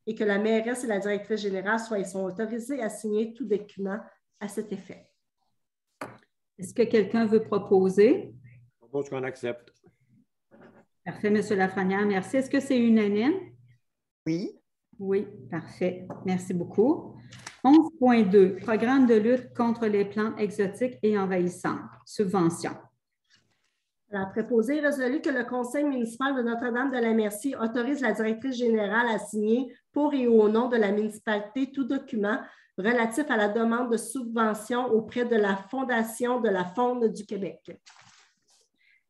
et que la mairesse et la directrice générale sont autorisées à signer tout document à cet effet. Est-ce que quelqu'un veut proposer? Je propose qu'on accepte. Parfait, M. Lafrenière, merci. Est-ce que c'est unanime? Oui. Oui, parfait. Merci beaucoup. 11.2, programme de lutte contre les plantes exotiques et envahissantes. Subvention. Alors, préposé et résolu que le Conseil municipal de Notre-Dame-de-la-Merci autorise la directrice générale à signer pour et au nom de la municipalité tout document relatif à la demande de subvention auprès de la Fondation de la faune du Québec.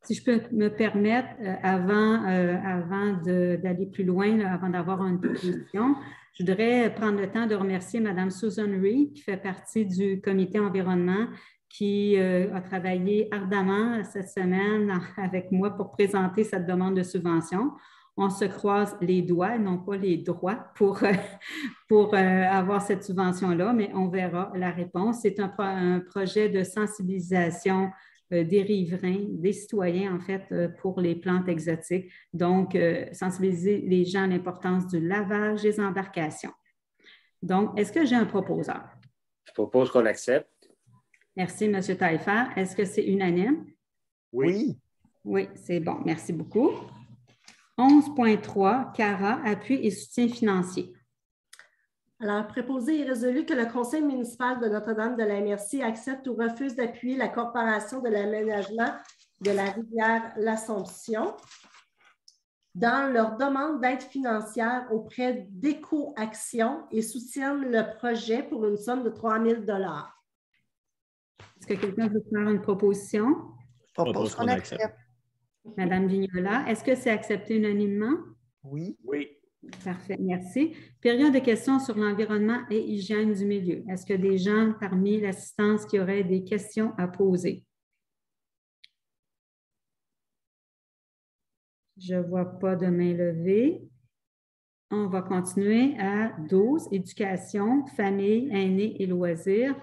Si je peux me permettre, avant d'aller plus loin, là, avant d'avoir une proposition, je voudrais prendre le temps de remercier Mme Susan Reed, qui fait partie du comité environnement, qui a travaillé ardemment cette semaine avec moi pour présenter cette demande de subvention. On se croise les doigts, non pas les droits, pour avoir cette subvention-là, mais on verra la réponse. C'est un projet de sensibilisation des riverains, des citoyens, en fait, pour les plantes exotiques. Donc, sensibiliser les gens à l'importance du lavage des embarcations. Donc, est-ce que j'ai un proposeur? Je propose qu'on accepte. Merci, M. Taillefer. Est-ce que c'est unanime? Oui. Oui, c'est bon. Merci beaucoup. 11.3, CARA, appui et soutien financier. Alors, préposé et résolu que le Conseil municipal de Notre-Dame-de-la-Merci accepte ou refuse d'appuyer la Corporation de l'aménagement de la rivière l'Assomption dans leur demande d'aide financière auprès d'Éco-Action et soutiennent le projet pour une somme de 3 000 $. Est-ce que quelqu'un veut faire une proposition? Je propose qu'on accepte. Madame Vignola, est-ce que c'est accepté unanimement? Oui. Oui. Parfait, merci. Période de questions sur l'environnement et hygiène du milieu. Est-ce que des gens parmi l'assistance qui auraient des questions à poser? Je ne vois pas de main levée. On va continuer à 12, éducation, famille, aînés et loisirs.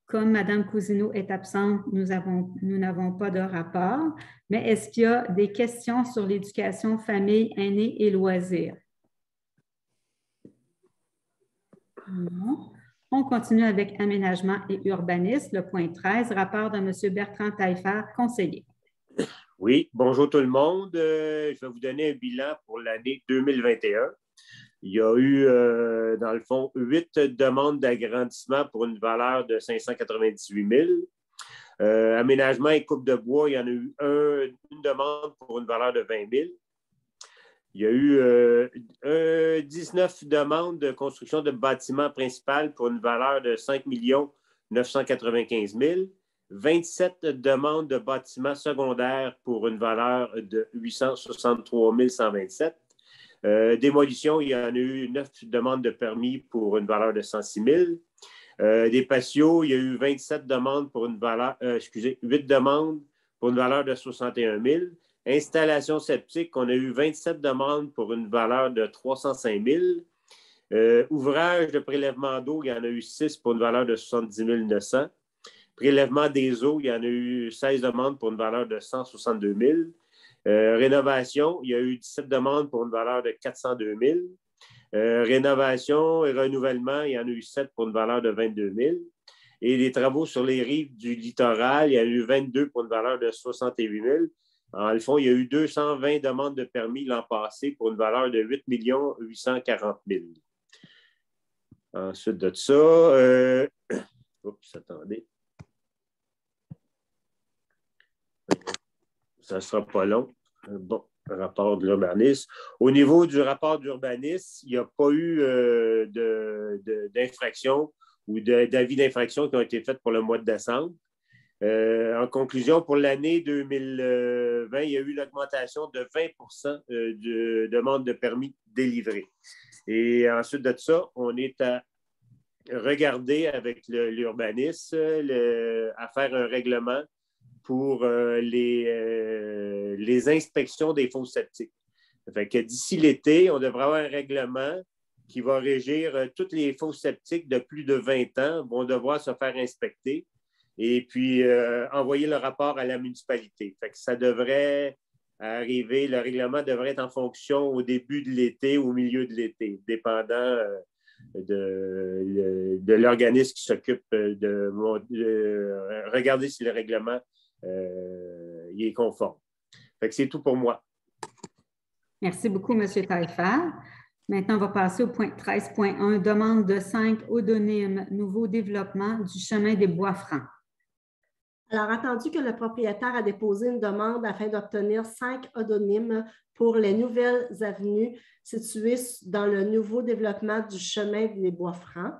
Comme Mme Cousineau est absente, nous n'avons pas de rapport. Mais est-ce qu'il y a des questions sur l'éducation, famille, aînés et loisirs? Non. On continue avec aménagement et urbanisme, le point 13, rapport de M. Bertrand Taillefer, conseiller. Oui, bonjour tout le monde. Je vais vous donner un bilan pour l'année 2021. Il y a eu, dans le fond, 8 demandes d'agrandissement pour une valeur de 598 000. Aménagement et coupe de bois, il y en a eu une demande pour une valeur de 20 000. Il y a eu 19 demandes de construction de bâtiments principaux pour une valeur de 5 995 000. 27 demandes de bâtiments secondaires pour une valeur de 863 127. Démolition, il y en a eu 9 demandes de permis pour une valeur de 106 000. Des patios, il y a eu 27 demandes pour une valeur, 8 demandes pour une valeur de 61 000. Installation septique, on a eu 27 demandes pour une valeur de 305 000. Ouvrage de prélèvement d'eau, il y en a eu 6 pour une valeur de 70 900. Prélèvement des eaux, il y en a eu 16 demandes pour une valeur de 162 000. Rénovation, il y a eu 17 demandes pour une valeur de 402 000. Rénovation et renouvellement, il y en a eu 7 pour une valeur de 22 000. Et les travaux sur les rives du littoral, il y en a eu 22 pour une valeur de 68 000. En le fond, il y a eu 220 demandes de permis l'an passé pour une valeur de 8 840 000. Ensuite de ça, attendez. Ça ne sera pas long. Bon, rapport de l'urbanisme. Au niveau du rapport d'urbanisme, il n'y a pas eu d'infraction ou d'avis d'infraction qui ont été faits pour le mois de décembre. En conclusion, pour l'année 2020, il y a eu l'augmentation de 20 de demandes de permis délivrées. Et ensuite de ça, on est à regarder avec l'urbanisme à faire un règlement pour les inspections des fosses septiques. Fait que d'ici l'été, on devra avoir un règlement qui va régir toutes les fosses septiques de plus de 20 ans vont devoir se faire inspecter et puis envoyer le rapport à la municipalité. Fait que ça devrait arriver, le règlement devrait être en fonction au début de l'été ou au milieu de l'été, dépendant de l'organisme qui s'occupe de regarder si le règlement il est conforme. Fait que c'est tout pour moi. Merci beaucoup, M. Taillefer. Maintenant, on va passer au point 13.1, demande de 5 odonymes, nouveau développement du chemin des Bois-Francs. Alors, attendu que le propriétaire a déposé une demande afin d'obtenir 5 odonymes pour les nouvelles avenues situées dans le nouveau développement du chemin des Bois-Francs,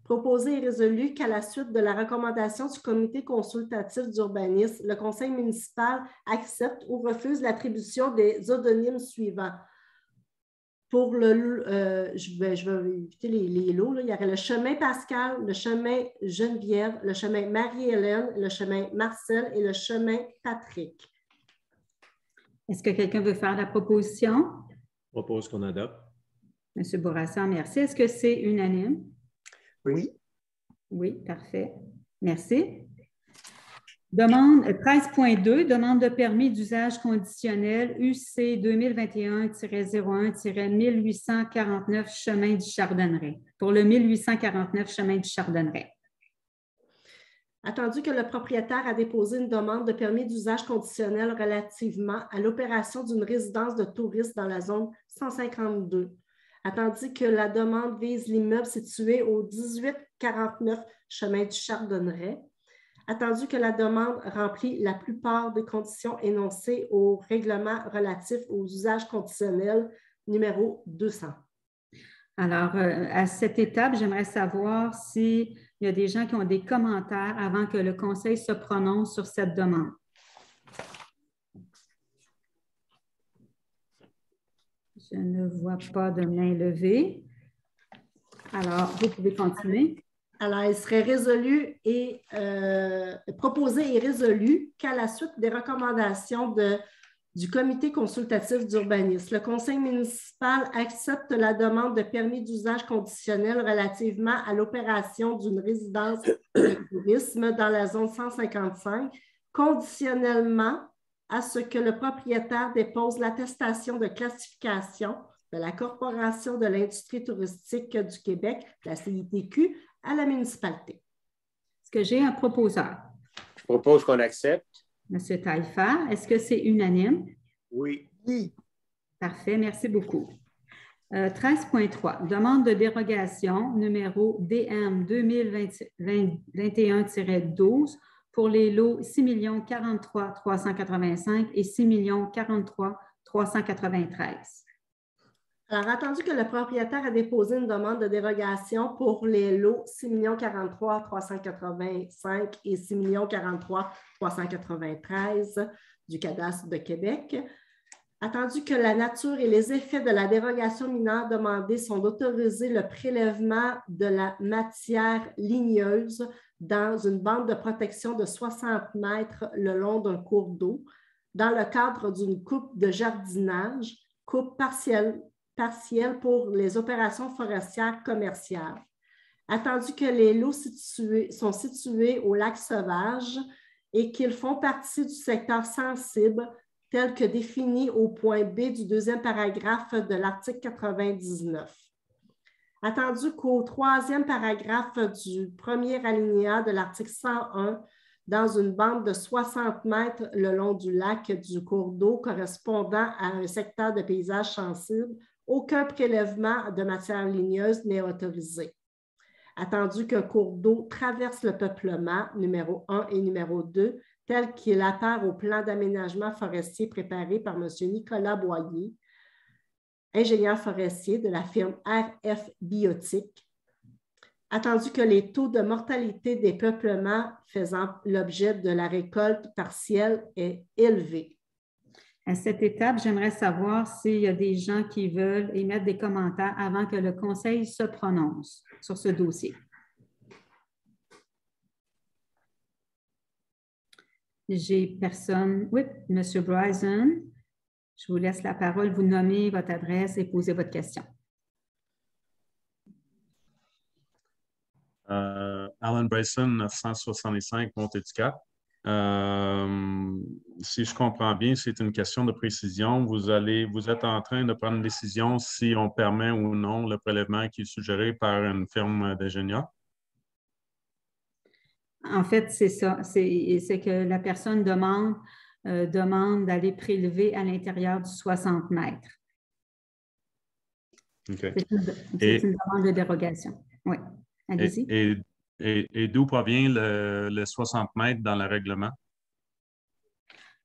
proposé et résolu qu'à la suite de la recommandation du comité consultatif d'urbanisme, le conseil municipal accepte ou refuse l'attribution des odonymes suivants. Pour je vais éviter les lots, là. Il y aurait le chemin Pascal, le chemin Geneviève, le chemin Marie-Hélène, le chemin Marcel et le chemin Patrick. Est-ce que quelqu'un veut faire la proposition? Je propose qu'on adopte. M. Bourassa, merci. Est-ce que c'est unanime? Oui. Oui, parfait. Merci. Demande 13.2, demande de permis d'usage conditionnel UC 2021-01-1849 chemin du Chardonneret. Pour le 1849 chemin du Chardonneret. Attendu que le propriétaire a déposé une demande de permis d'usage conditionnel relativement à l'opération d'une résidence de touristes dans la zone 152. Attendu que la demande vise l'immeuble situé au 1849 chemin du Chardonneret. Attendu que la demande remplit la plupart des conditions énoncées au règlement relatif aux usages conditionnels numéro 200. Alors, à cette étape, j'aimerais savoir s'il y a des gens qui ont des commentaires avant que le conseil se prononce sur cette demande. Je ne vois pas de main levée. Alors, vous pouvez continuer. Alors, il serait résolu et proposé et résolu qu'à la suite des recommandations du comité consultatif d'urbanisme. Le conseil municipal accepte la demande de permis d'usage conditionnel relativement à l'opération d'une résidence de tourisme dans la zone 155, conditionnellement à ce que le propriétaire dépose l'attestation de classification de la Corporation de l'industrie touristique du Québec, la CITQ, à la municipalité. Est-ce que j'ai un proposeur? Je propose qu'on accepte. Monsieur Taillefer, est-ce que c'est unanime? Oui. Oui. Parfait, merci beaucoup. 13.3, demande de dérogation numéro DM 2021-12 pour les lots 6 043 385 et 6 043 393. Alors, attendu que le propriétaire a déposé une demande de dérogation pour les lots 6 043 385 et 6 043 393 du cadastre de Québec, attendu que la nature et les effets de la dérogation mineure demandée sont d'autoriser le prélèvement de la matière ligneuse dans une bande de protection de 60 mètres le long d'un cours d'eau, dans le cadre d'une coupe de jardinage, coupe partielle pour les opérations forestières commerciales. Attendu que les lots sont situés au lac Sauvage et qu'ils font partie du secteur sensible tel que défini au point B du deuxième paragraphe de l'article 99. Attendu qu'au troisième paragraphe du premier alinéa de l'article 101, dans une bande de 60 mètres le long du lac du cours d'eau correspondant à un secteur de paysage sensible, aucun prélèvement de matière ligneuse n'est autorisé. Attendu qu'un cours d'eau traverse le peuplement numéro 1 et numéro 2, tel qu'il apparaît au plan d'aménagement forestier préparé par M. Nicolas Boyer, ingénieur forestier de la firme RF Biotique. Attendu que les taux de mortalité des peuplements faisant l'objet de la récolte partielle est élevé. À cette étape, j'aimerais savoir s'il y a des gens qui veulent émettre des commentaires avant que le conseil se prononce sur ce dossier. J'ai personne. Oui, M. Bryson, je vous laisse la parole. Vous nommez votre adresse et posez votre question. Alan Bryson, 965 Montesquieu. Si je comprends bien, c'est une question de précision. Vous êtes en train de prendre une décision si on permet ou non le prélèvement qui est suggéré par une firme d'ingénieurs? En fait, c'est ça. C'est que la personne demande d'aller prélever à l'intérieur du 60 mètres. Okay. C'est une demande de dérogation. Oui, allez-y. Et d'où provient le 60 mètres dans le règlement?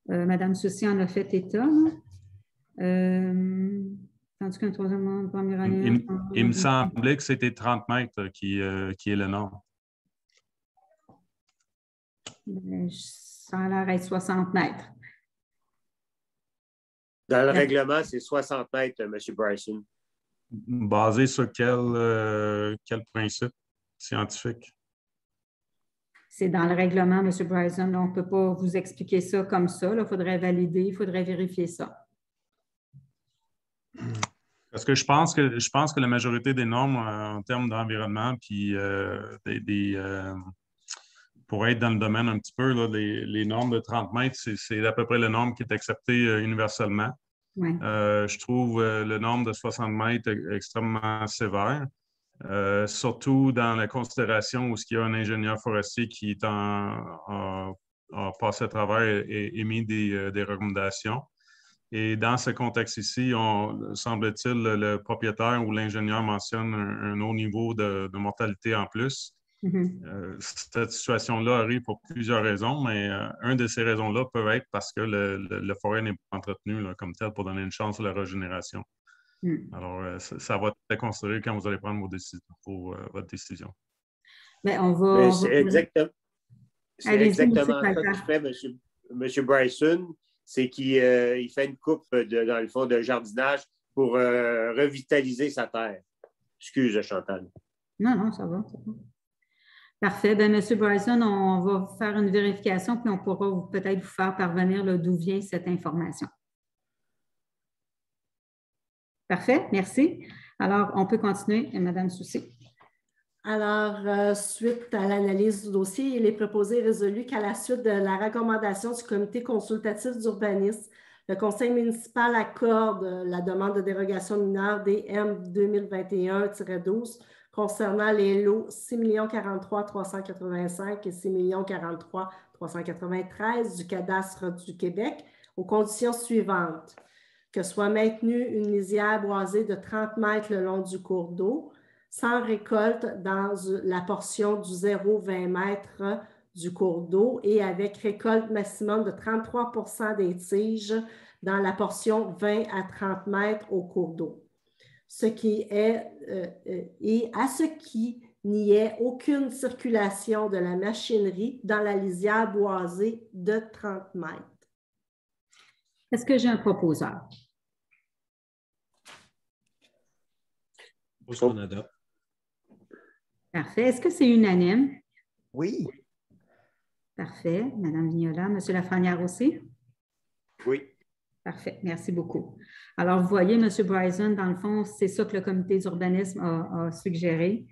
Madame Soucy en a fait état. Tandis qu'un troisième première année. Il me semblait que c'était 30 mètres qui est le norme. Ça a l'air d'être 60 mètres. Dans le règlement, c'est 60 mètres, M. Bryson. Basé sur quel principe scientifique? C'est dans le règlement, M. Bryson. On ne peut pas vous expliquer ça comme ça. Il faudrait valider, il faudrait vérifier ça. Parce que je pense que la majorité des normes en termes d'environnement, puis pour être dans le domaine un petit peu, là, les normes de 30 mètres, c'est à peu près la norme qui est acceptée universellement. Ouais. Je trouve le nombre de 60 mètres extrêmement sévère. Surtout dans la considération où il y a un ingénieur forestier qui a passé à travers et émis des recommandations. Et dans ce contexte ici, semble-t-il, le propriétaire ou l'ingénieur mentionne un haut niveau de mortalité en plus. Mm-hmm. Cette situation-là arrive pour plusieurs raisons, mais une de ces raisons-là peut être parce que le forêt n'est pas entretenu là, comme tel pour donner une chance à la régénération. Alors, ça va être considéré quand vous allez prendre votre décision. Mais on va. C'est exactement ça qu'il fait, M. Bryson. C'est qu'il fait une coupe, dans le fond, de jardinage pour revitaliser sa terre. Excuse, Chantal. Non, ça va. Parfait. Bien, M. Bryson, on va faire une vérification, puis on pourra peut-être vous faire parvenir d'où vient cette information. Parfait, merci. Alors, on peut continuer, Madame Soucy. Alors, suite à l'analyse du dossier, il est proposé et résolu qu'à la suite de la recommandation du comité consultatif d'urbanisme, le conseil municipal accorde la demande de dérogation mineure DM 2021-12 concernant les lots 6 043 385 et 6 043 393 du cadastre du Québec aux conditions suivantes. Que soit maintenue une lisière boisée de 30 mètres le long du cours d'eau, sans récolte dans la portion du 0,20 mètres du cours d'eau et avec récolte maximum de 33 des tiges dans la portion 20 à 30 mètres au cours d'eau. Ce qui est, et à ce qui n'y ait aucune circulation de la machinerie dans la lisière boisée de 30 mètres. Est-ce que j'ai un proposeur? On adopte. Parfait. Est-ce que c'est unanime? Oui. Parfait. Madame Vignola, Monsieur Lafrenière aussi? Oui. Parfait. Merci beaucoup. Alors, vous voyez, M. Bryson, dans le fond, c'est ça que le comité d'urbanisme a suggéré.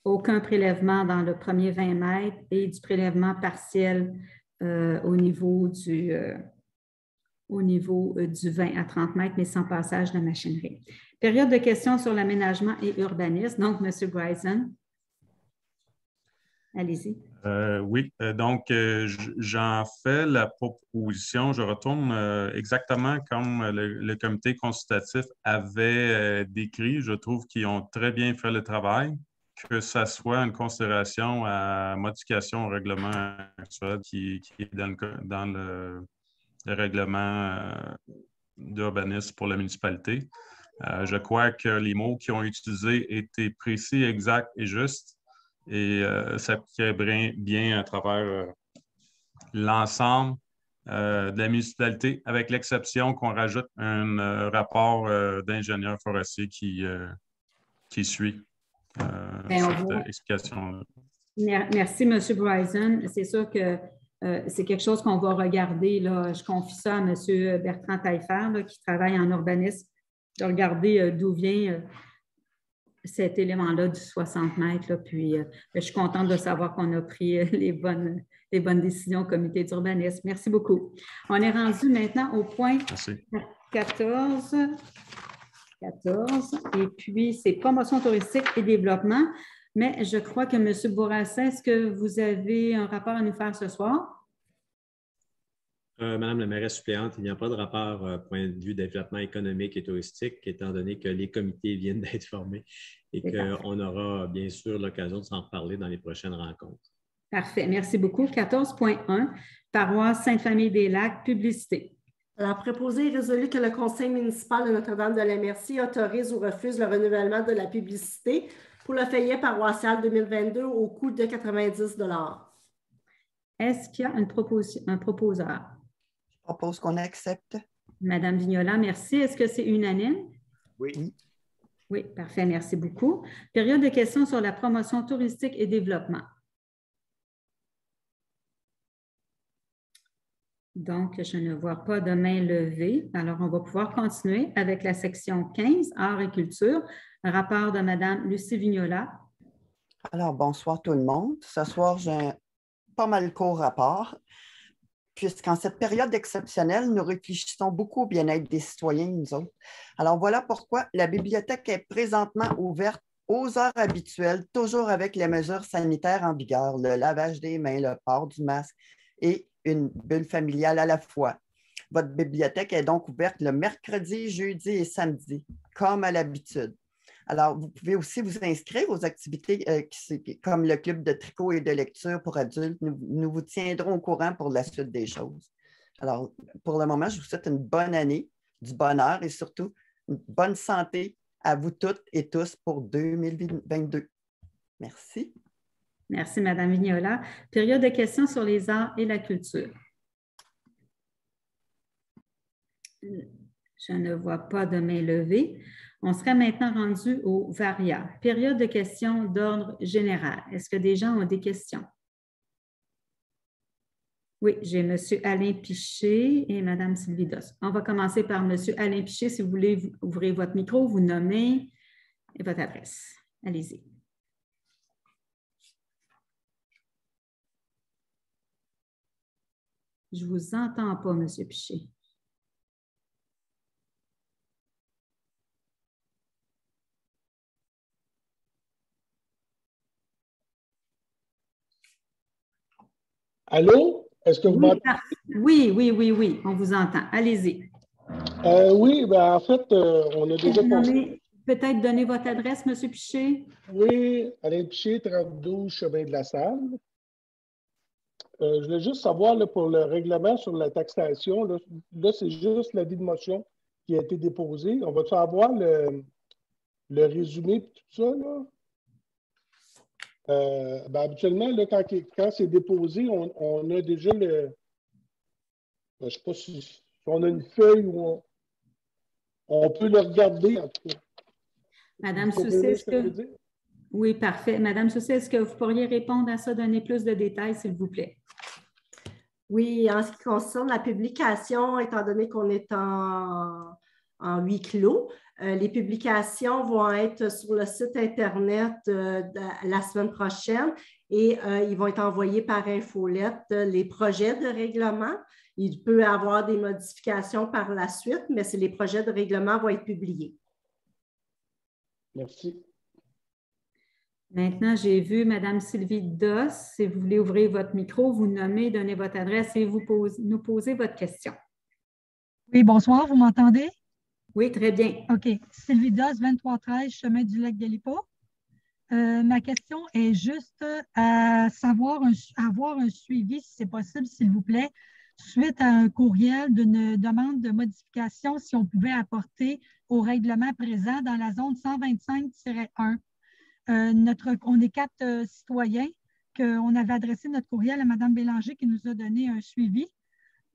Aucun prélèvement dans le premier 20 mètres et du prélèvement partiel au niveau du 20 à 30 mètres, mais sans passage de machinerie. Période de questions sur l'aménagement et urbanisme. Donc, M. Bryson, allez-y. Oui, donc j'en fais la proposition. Je retourne exactement comme le comité consultatif avait décrit. Je trouve qu'ils ont très bien fait le travail, que ça soit une considération à modification au règlement actuel qui est dans le règlement d'urbanisme pour la municipalité. Je crois que les mots qui ont été utilisés étaient précis, exacts et justes. Et s'appliquerait bien à travers l'ensemble de la municipalité, avec l'exception qu'on rajoute un rapport d'ingénieur forestier qui suit cette explication. Merci, M. Bryson. C'est sûr que c'est quelque chose qu'on va regarder. Là. Je confie ça à M. Bertrand Taillefer, là, qui travaille en urbanisme, de regarder d'où vient cet élément-là du 60 mètres. Là, puis, je suis contente de savoir qu'on a pris les bonnes décisions au comité d'urbanisme. Merci beaucoup. On est rendu maintenant au point 14. Et puis, c'est promotion touristique et développement. Mais je crois que M. Bourassa, est-ce que vous avez un rapport à nous faire ce soir? Madame la mairesse suppléante, il n'y a pas de rapport point de vue développement économique et touristique, étant donné que les comités viennent d'être formés et qu'on aura bien sûr l'occasion de s'en reparler dans les prochaines rencontres. Parfait. Merci beaucoup. 14.1, paroisse Sainte-Famille-des-Lacs, publicité. Alors, proposé et résolu que le conseil municipal de Notre-Dame-de-la-Merci autorise ou refuse le renouvellement de la publicité pour le feuillet paroissial 2022 au coût de 90 $. Est-ce qu'il y a un proposeur? Je propose qu'on accepte. Madame Vignola, merci. Est-ce que c'est unanime? Oui. Oui, parfait. Merci beaucoup. Période de questions sur la promotion touristique et développement. Donc, je ne vois pas de main levée. Alors, on va pouvoir continuer avec la section 15, Arts et culture, rapport de Mme Lucie Vignola. Alors, bonsoir tout le monde. Ce soir, j'ai un pas mal court rapport, puisqu'en cette période exceptionnelle, nous réfléchissons beaucoup au bien-être des citoyens, nous autres. Alors, voilà pourquoi la bibliothèque est présentement ouverte aux heures habituelles, toujours avec les mesures sanitaires en vigueur, le lavage des mains, le port du masque et une bulle familiale à la fois. Votre bibliothèque est donc ouverte le mercredi, jeudi et samedi, comme à l'habitude. Alors, vous pouvez aussi vous inscrire aux activités comme le club de tricot et de lecture pour adultes. Nous vous tiendrons au courant pour la suite des choses. Alors, pour le moment, je vous souhaite une bonne année, du bonheur et surtout une bonne santé à vous toutes et tous pour 2022. Merci. Merci, Mme Vignola. Période de questions sur les arts et la culture. Je ne vois pas de main levée. On serait maintenant rendu au VARIA. Période de questions d'ordre général. Est-ce que des gens ont des questions? Oui, j'ai M. Alain Piché et Mme Sylvie Doss. On va commencer par M. Alain Piché. Si vous voulez ouvrir votre micro, vous nommez et votre adresse. Allez-y. Je ne vous entends pas, M. Piché. Allô? Est-ce que vous m'entendez? Oui, on vous entend. Allez-y. Oui, ben en fait, on a déjà pensé. Peut-être donner votre adresse, M. Piché? Oui, Alain Piché, 32, chemin de la Salle. Je voulais juste savoir là, pour le règlement sur la taxation, là c'est juste l'avis de motion qui a été déposé. On va-tu avoir le résumé et tout ça, là? Ben, habituellement, là, quand c'est déposé, on a déjà le. Je ne sais pas si on a une feuille où on peut le regarder, en tout cas. Madame Soucy, est-ce que. Oui, parfait. Madame Soucy, est-ce que vous pourriez répondre à ça, donner plus de détails, s'il vous plaît? Oui, en ce qui concerne la publication, étant donné qu'on est en huis clos, les publications vont être sur le site Internet la semaine prochaine et ils vont être envoyés par infolette, les projets de règlement. Il peut y avoir des modifications par la suite, mais les projets de règlement vont être publiés. Merci. Maintenant, j'ai vu Mme Sylvie Doss. Si vous voulez ouvrir votre micro, vous nommez, donnez votre adresse et nous posez votre question. Oui, bonsoir, vous m'entendez? Oui, très bien. OK. Sylvie Doss, 2313, chemin du lac Galipo. Ma question est juste à savoir, avoir un suivi, si c'est possible, s'il vous plaît, suite à un courriel d'une demande de modification, si on pouvait apporter au règlement présent dans la zone 125-1. On est 4 citoyens qu'on avait adressé notre courriel à Mme Bélanger qui nous a donné un suivi,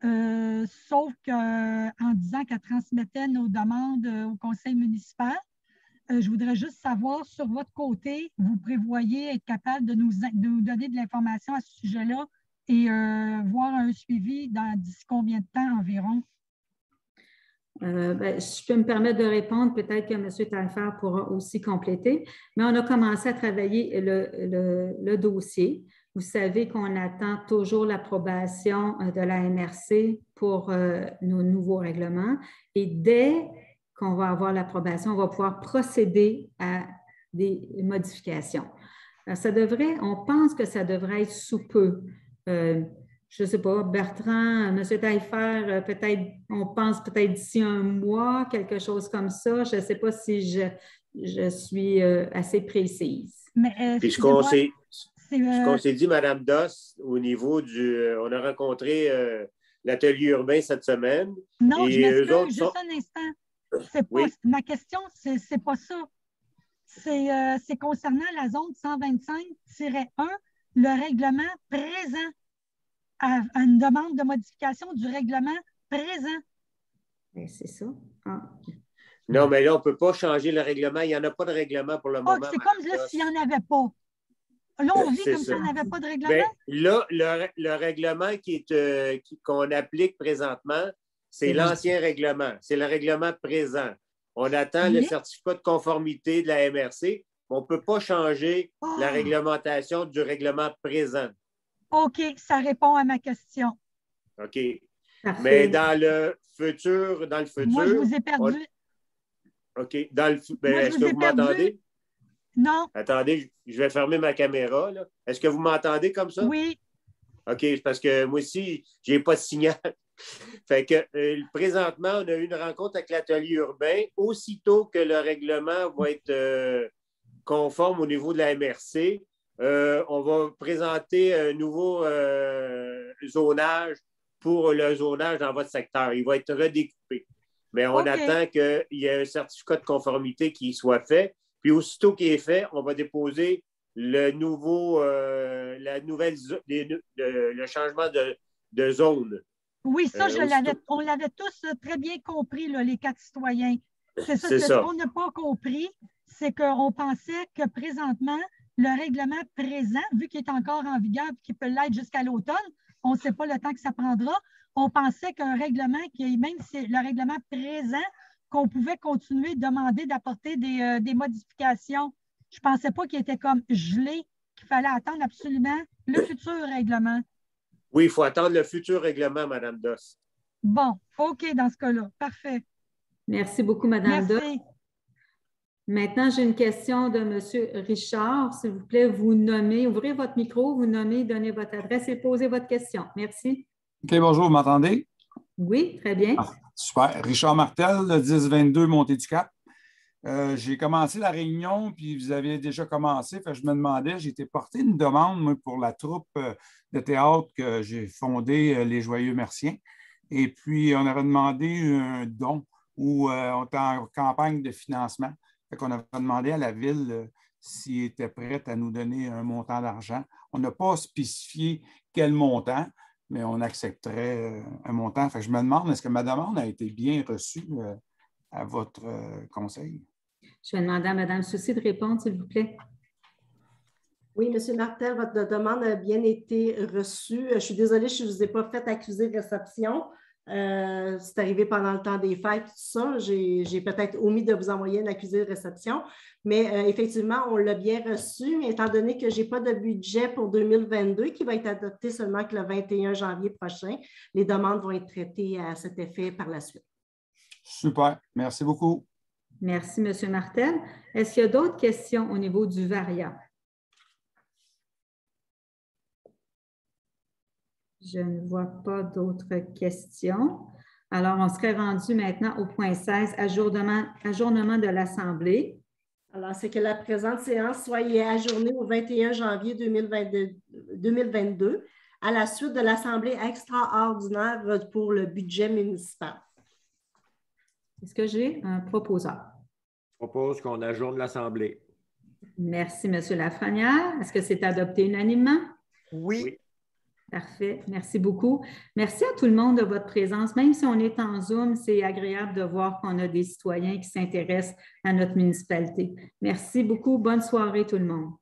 sauf qu'en disant qu'elle transmettait nos demandes au conseil municipal. Je voudrais juste savoir, sur votre côté, vous prévoyez être capable de nous donner de l'information à ce sujet-là et voir un suivi d'ici combien de temps environ? Je peux me permettre de répondre, peut-être que M. Taillefer pourra aussi compléter, mais on a commencé à travailler le dossier. Vous savez qu'on attend toujours l'approbation de la MRC pour nos nouveaux règlements et dès qu'on va avoir l'approbation, on va pouvoir procéder à des modifications. Alors, on pense que ça devrait être sous peu. Je ne sais pas, Bertrand, M. Taillefer, peut-être, on pense peut-être d'ici un mois, quelque chose comme ça. Je ne sais pas si je suis assez précise. Puis ce qu'on s'est dit, Mme Doss, au niveau on a rencontré l'atelier urbain cette semaine. Non, je m'excuse, juste un instant. Oui. Ma question, c'est pas ça. C'est concernant la zone 125-1, le règlement présent. À une demande de modification du règlement présent. C'est ça. Ah. Non, mais là, on ne peut pas changer le règlement. Il n'y en a pas de règlement pour le moment. C'est comme là, s'il n'y en avait pas. Là, on vit comme s'il n'y en avait pas de règlement. Bien, là, le règlement qu'on applique présentement, c'est l'ancien règlement. C'est le règlement présent. On attend le certificat de conformité de la MRC. On ne peut pas changer la réglementation du règlement présent. OK, ça répond à ma question. OK. Mais dans le futur. Moi, je vous ai perdu. OK. Est-ce que vous m'entendez? Non. Attendez, je vais fermer ma caméra. Est-ce que vous m'entendez comme ça? Oui. OK, parce que moi aussi, je n'ai pas de signal. Fait que présentement, on a eu une rencontre avec l'atelier urbain. Aussitôt que le règlement va être conforme au niveau de la MRC, on va présenter un nouveau zonage pour le zonage dans votre secteur. Il va être redécoupé. Mais on attend qu'il y ait un certificat de conformité qui soit fait. Puis aussitôt qu'il est fait, on va déposer le changement de zone. Oui, ça, on l'avait tous très bien compris, là, les 4 citoyens. C'est ça. Ce qu'on n'a pas compris, c'est qu'on pensait que présentement, le règlement présent, vu qu'il est encore en vigueur et qu'il peut l'être jusqu'à l'automne, on ne sait pas le temps que ça prendra. On pensait qu'un règlement, même si le règlement présent, qu'on pouvait continuer de demander d'apporter des modifications. Je ne pensais pas qu'il était comme gelé, qu'il fallait attendre absolument le futur règlement. Oui, il faut attendre le futur règlement, Mme Doss. Bon, OK dans ce cas-là. Parfait. Merci beaucoup, Mme Doss. Merci. Maintenant, j'ai une question de M. Richard. S'il vous plaît, vous nommez, ouvrez votre micro, vous nommez, donnez votre adresse et posez votre question. Merci. OK, bonjour, vous m'entendez? Oui, très bien. Ah, super. Richard Martel, le 1022 Montée-du-Cap. J'ai commencé la réunion, puis vous aviez déjà commencé. Je me demandais, j'ai été porté une demande moi, pour la troupe de théâtre que j'ai fondée, Les Joyeux Merciens. Et puis, on avait demandé un don où on était en campagne de financement. On avait demandé à la Ville s'il était prête à nous donner un montant d'argent. On n'a pas spécifié quel montant, mais on accepterait un montant. Je me demande, est-ce que ma demande a été bien reçue à votre conseil? Je vais demander à Mme Soucy de répondre, s'il vous plaît. Oui, M. Martel, votre demande a bien été reçue. Je suis désolée, je ne vous ai pas fait accusé de réception. C'est arrivé pendant le temps des fêtes, tout ça. J'ai peut-être omis de vous envoyer une accusé de réception, mais effectivement, on l'a bien reçu, mais étant donné que je n'ai pas de budget pour 2022 qui va être adopté seulement que le 21 janvier prochain, les demandes vont être traitées à cet effet par la suite. Super. Merci beaucoup. Merci, M. Martel. Est-ce qu'il y a d'autres questions au niveau du variant? Je ne vois pas d'autres questions. Alors, on serait rendu maintenant au point 16, ajournement de l'Assemblée. Alors, c'est que la présente séance soit ajournée au 21 janvier 2022 à la suite de l'Assemblée extraordinaire pour le budget municipal. Est-ce que j'ai un proposeur? Je propose qu'on ajourne l'Assemblée. Merci, M. Lafrenière. Est-ce que c'est adopté unanimement? Oui. Parfait. Merci beaucoup. Merci à tout le monde de votre présence. Même si on est en Zoom, c'est agréable de voir qu'on a des citoyens qui s'intéressent à notre municipalité. Merci beaucoup. Bonne soirée tout le monde.